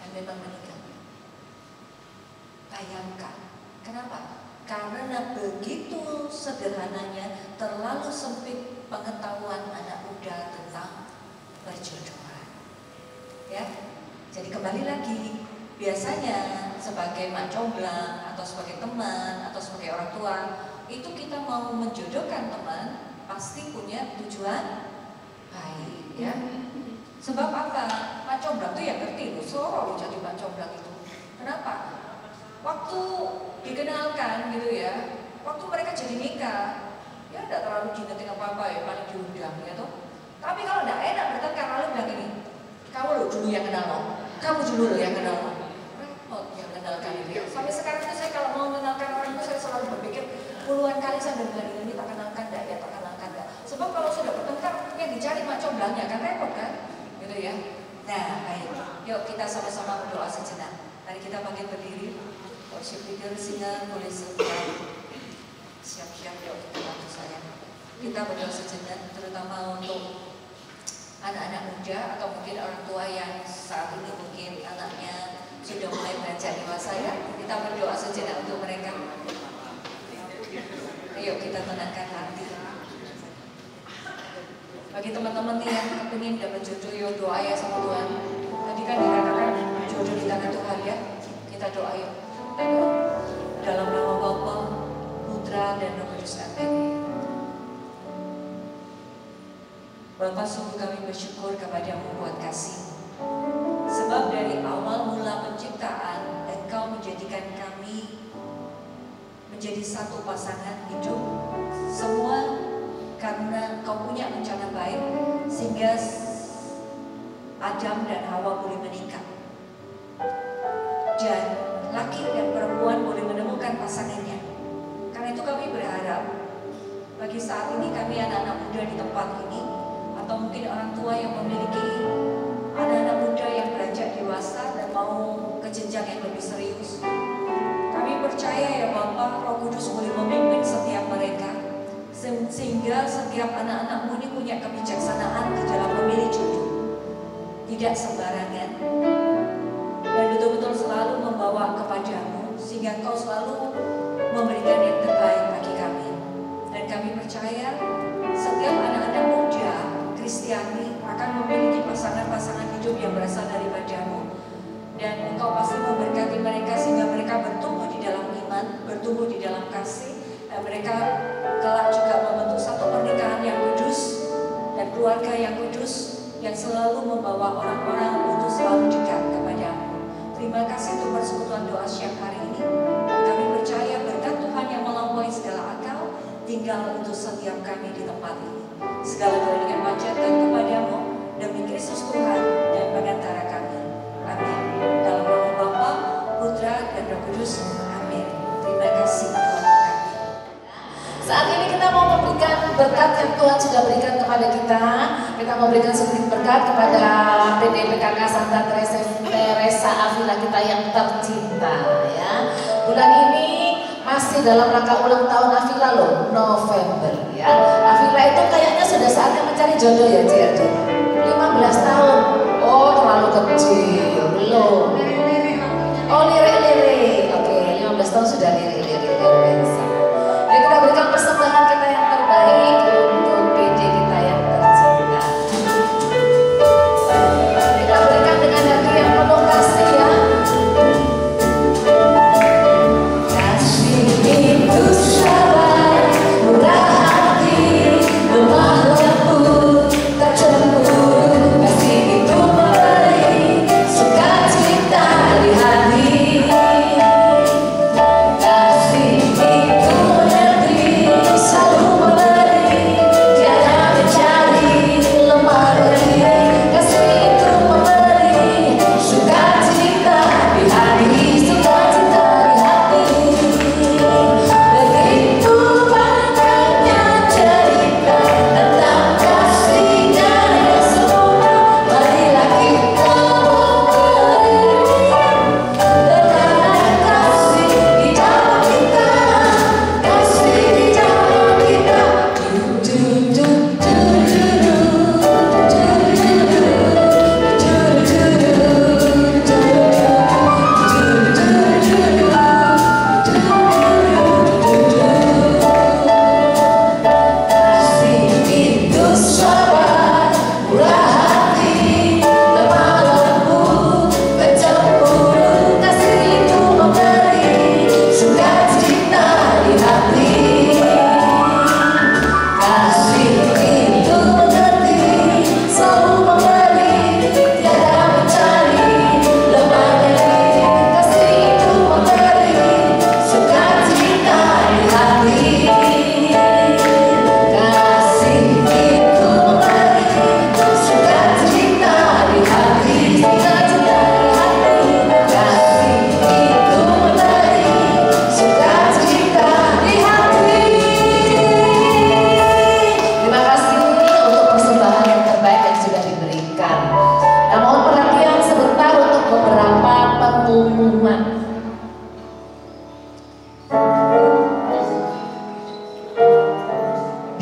dan memang meninggal. Bayangkan, kenapa? Karena begitu sederhananya, terlalu sempit pengetahuan anak muda tentang perjodohan. Ya, jadi kembali lagi, biasanya sebagai mak comblang atau sebagai teman atau sebagai orang tua, itu kita mau menjodohkan teman pasti punya tujuan baik, ya. Sebab apa? Mak comblang tuh ya ngerti loh, soro jadi mak comblang itu. Kenapa? Waktu dikenalkan gitu ya, waktu mereka jadi nikah, ya tidak terlalu diingetin apa-apa ya, paling diundang ya toh. Tapi kalau tidak enak bertengkar, lalu bilang gini, kamu lo dulu yang kenal lo, kamu dulu lo yang kenal lo. Repot yang kenalkan itu ya. Sampai sekarang itu saya kalau mau mengenalkan orang itu saya selalu berpikir puluhan kali saya bilang ini tak kenalkan dah, ya tak kenalkan dah. Sebab kalau sudah bertengkar, yang dicari mak comblangnya kan repot kan, gitu ya. Nah baik, yuk kita sama-sama berdoa sejenak. Mari kita panggil berdiri. Worship leader singa boleh siap-siap yuk kita bantu saya. Kita berdoa sejenak, terutama untuk anak-anak muda atau mungkin orang tua yang saat ini mungkin anaknya sudah mulai beranjak dewasa ya. Kita berdoa sejenak untuk mereka. Ayo kita tenangkan hati. Bagi teman-teman yang ingin dapat jodoh, yuk doa ya sama Tuhan. Tadi kan dikatakan jodoh di tangan Tuhan ya. Kita doa yuk. Dalam nama Bapa, Putra dan Roh Kudus. Amin. Bapa, sungguh kami bersyukur kepadamu buat kasih. Sebab dari awal mula penciptaan, Engkau menjadikan kami menjadi satu pasangan hidup. Semua karena Engkau punya rencana baik, sehingga Adam dan Hawa boleh menikah. Dan laki dan perempuan boleh menemukan pasangannya. Karena itu kami berharap bagi saat ini kami anak-anak muda di tempat ini, atau mungkin orang tua yang memiliki anak-anak muda yang beranjak dewasa dan mau ke jenjang yang lebih serius, kami percaya ya Bapa, Roh Kudus boleh memimpin setiap mereka, sehingga setiap anak-anakmu ini punya kebijaksanaan di dalam memilih jodoh, tidak sembarangan, dan betul-betul selalu membawa kepadamu, sehingga Engkau selalu memberikan yang terbaik bagi kami. Dan kami percaya setiap anak-anak muda Kristiani akan memiliki pasangan-pasangan hidup yang berasal daripadamu, dan Engkau pasti memberkati mereka sehingga mereka bertumbuh di dalam iman bertumbuh di dalam kasih, dan mereka kelak juga membentuk satu pernikahan yang kudus dan keluarga yang kudus yang selalu membawa orang-orang untuk selalu dekat kepadamu. Terima kasih untuk persekutuan doa siang hari ini. Kami percaya berkat Tuhan yang melampaui segala akal tinggal untuk setiap kami di tempat ini. Segala doa dengan panjatkan kepadamu demi Kristus Tuhan dan pengantara kami. Amin. Dalam nama Bapa, Putra, dan Roh Kudus. Amin. Terima kasih Tuhan kami. Saat ini kita mau memberikan berkat yang Tuhan sudah berikan kepada kita. Kita mau berikan sedikit berkat kepada PDPKK Santa Teresa Avila kita yang tercinta, ya. Bulan ini masih dalam rangka ulang tahun Avila loh, November, ya. Avila itu kayaknya sudah saatnya mencari jodoh ya, Cik. 15 tahun. Oh, terlalu kecil. Belum. Oh, lirik-lirik. Oke, 15 tahun sudah lirik-lirik. Luar biasa. Ya, kita berikan persembahan kita yang terbaik untuk PD kita yang tercinta. Kita berikan dengan hati yang penuh kasih, ya. Kasih itu sabar, murah hati, lemah lembut, tak cemburu. Kasih itu memberi sukacita di hati. Kasih itu mengerti, selalu memberi, tiada mencari, lemah lembut. Kasih itu memberi sukacita di hati, sukacita di hati. Begitu banyaknya cerita tentang kasihnya yang sempurna. Marilah kita memberi dengan kasih di dalam kita, kasih di dalam kita. Kasih itu sabar, murah hati, lemah lembut, tak cemburu. Kasih itu memberi sukacita di hati. Kasih itu mengerti, selalu memberi, tiada mencari, lemah lembut. Kasih itu memberi sukacita di hati. Kasih itu memberi sukacita di hati, sukacita di hati. Kasih itu memberi sukacita di hati. Terima kasih untuk persembahan yang terbaik yang sudah diberikan. Nah, mohon perhatian sebentar untuk beberapa pengumuman.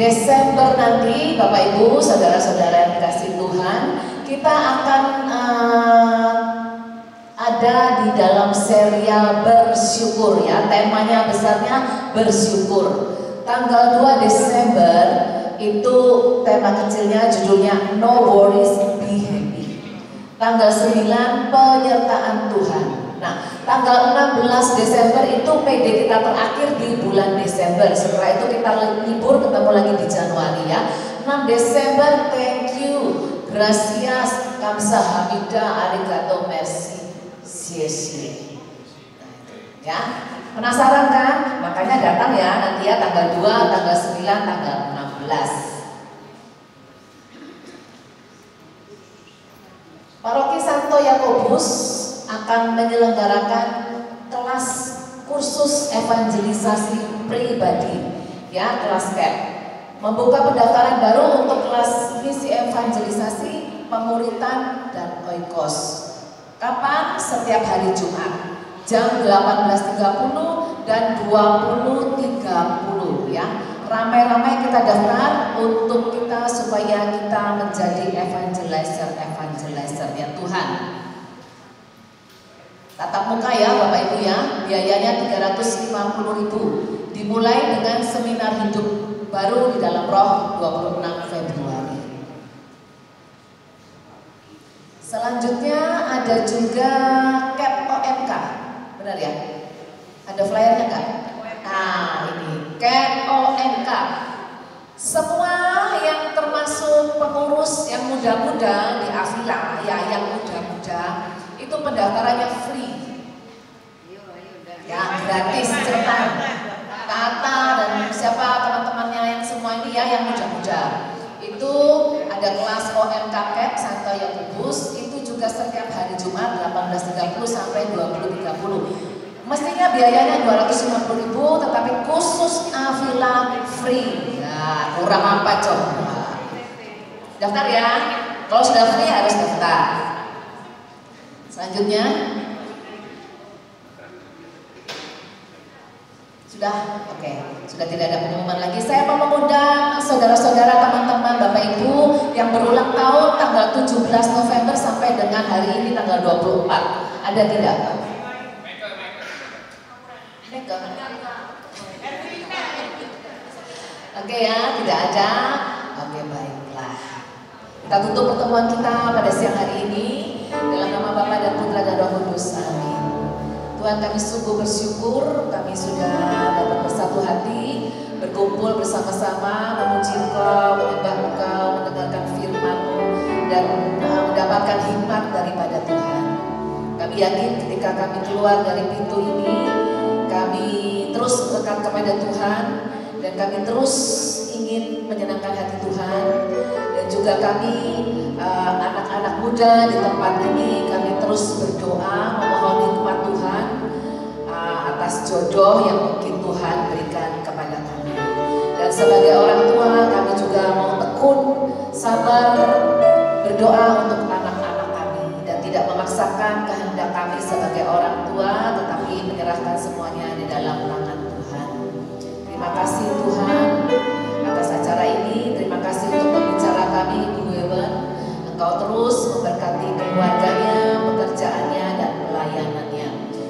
Desember nanti, Bapak Ibu, saudara-saudara yang dikasihi Tuhan, kita akan ada di dalam serial bersyukur, ya. Temanya besarnya bersyukur. Tanggal 2 Desember itu tema kecilnya judulnya No Worries, Be Happy. Tanggal 9 penyertaan Tuhan. Nah, tanggal 16 Desember itu PD kita terakhir di bulan Desember. Setelah itu kita libur, ketemu lagi di Januari, ya. 6 Desember, thank you, gracias, kamsahamnida, arigato, merci, xie. Ya, penasaran kan? Makanya datang ya nanti ya, tanggal 2, tanggal 9, tanggal 16. Paroki Santo Yakobus akan menyelenggarakan kelas kursus evangelisasi pribadi, ya, kelas CAP. Membuka pendaftaran baru untuk kelas misi evangelisasi, pemuritan, dan oikos. Kapan? Setiap hari Jumat, jam 18.30 dan 20.30, ya. Ramai-ramai kita daftar untuk kita supaya kita menjadi evangelizer-evangelizernya Tuhan. Tatap muka ya Bapak Ibu, ya, biayanya 350.000. Dimulai dengan seminar hidup baru di dalam roh 26 Februari. Selanjutnya ada juga CAP OMK, benar ya? Ada flyernya nggak? Nah ini KONK. Semua yang termasuk pengurus yang muda-muda di Avila, ya yang muda-muda itu pendaftarannya free. Ya gratis, cepat. Tata dan siapa teman-temannya yang semua ini ya yang muda-muda. Itu ada kelas OMK CAP Santo Yakobus, itu juga setiap hari Jumat 18.30 sampai 20.30. Mestinya biayanya 250.000, tetapi khusus Avila free. Nah, kurang apa coba? Daftar ya. Kalau sudah free harus daftar. Selanjutnya, sudah, oke, sudah tidak ada pengumuman lagi. Saya mau mengundang saudara-saudara, teman-teman, Bapak Ibu yang berulang tahun tanggal 17 November sampai dengan hari ini tanggal 24. Ada tidak? Oke ya, tidak ada. Oke, baiklah. Kita tutup pertemuan kita pada siang hari ini dalam nama Bapa dan Putra dan Roh Kudus. Amin. Tuhan, kami sungguh bersyukur kami sudah dapat bersatu hati, berkumpul bersama-sama, memuji Engkau, menyembah Engkau, mendengarkan firman-Mu dan mendapatkan hikmat daripada Tuhan. Kami yakin ketika kami keluar dari pintu ini, kami terus dekat kepada Tuhan dan kami terus ingin menyenangkan hati Tuhan, dan juga kami anak-anak muda di tempat ini kami terus berdoa memohon hikmat Tuhan atas jodoh yang mungkin Tuhan berikan kepada kami. Dan sebagai orang tua kami juga mau tekun sabar berdoa untuk anak-anak kami dan tidak memaksakan kehendak kami sebagai orang tua, tetapi menyerahkan semuanya di dalam tangan Tuhan. Terima kasih Tuhan atas acara ini. Terima kasih untuk pembicara kami Ibu Wewen. Engkau terus memberkati keluarganya, pekerjaannya dan pelayanannya,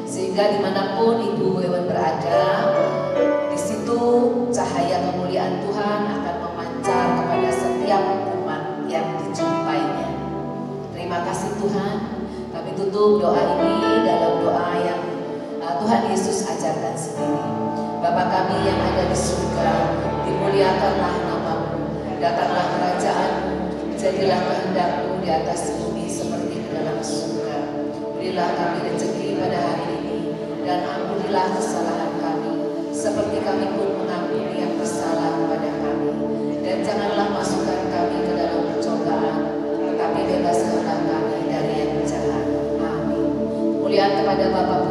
sehingga dimanapun Ibu Wewen berada, di situ cahaya kemuliaan Tuhan akan memancar kepada setiap umat yang dijumpainya. Terima kasih Tuhan. Kami tutup doa ini dalam doa yang Tuhan Yesus ajarkan sendiri. Bapa kami yang ada di surga, dimuliakanlah nama-Mu, datanglah kerajaan-Mu, jadilah kehendak-Mu di atas bumi seperti di dalam surga. Berilah kami rezeki pada hari ini, dan ampunilah kesalahan kami, seperti kami pun mengampuni yang bersalah kepada kami. Dan janganlah masukkan kami ke dalam pencobaan, tetapi bebaskanlah kami dari yang jahat. Amin. Kemuliaan kepada Bapa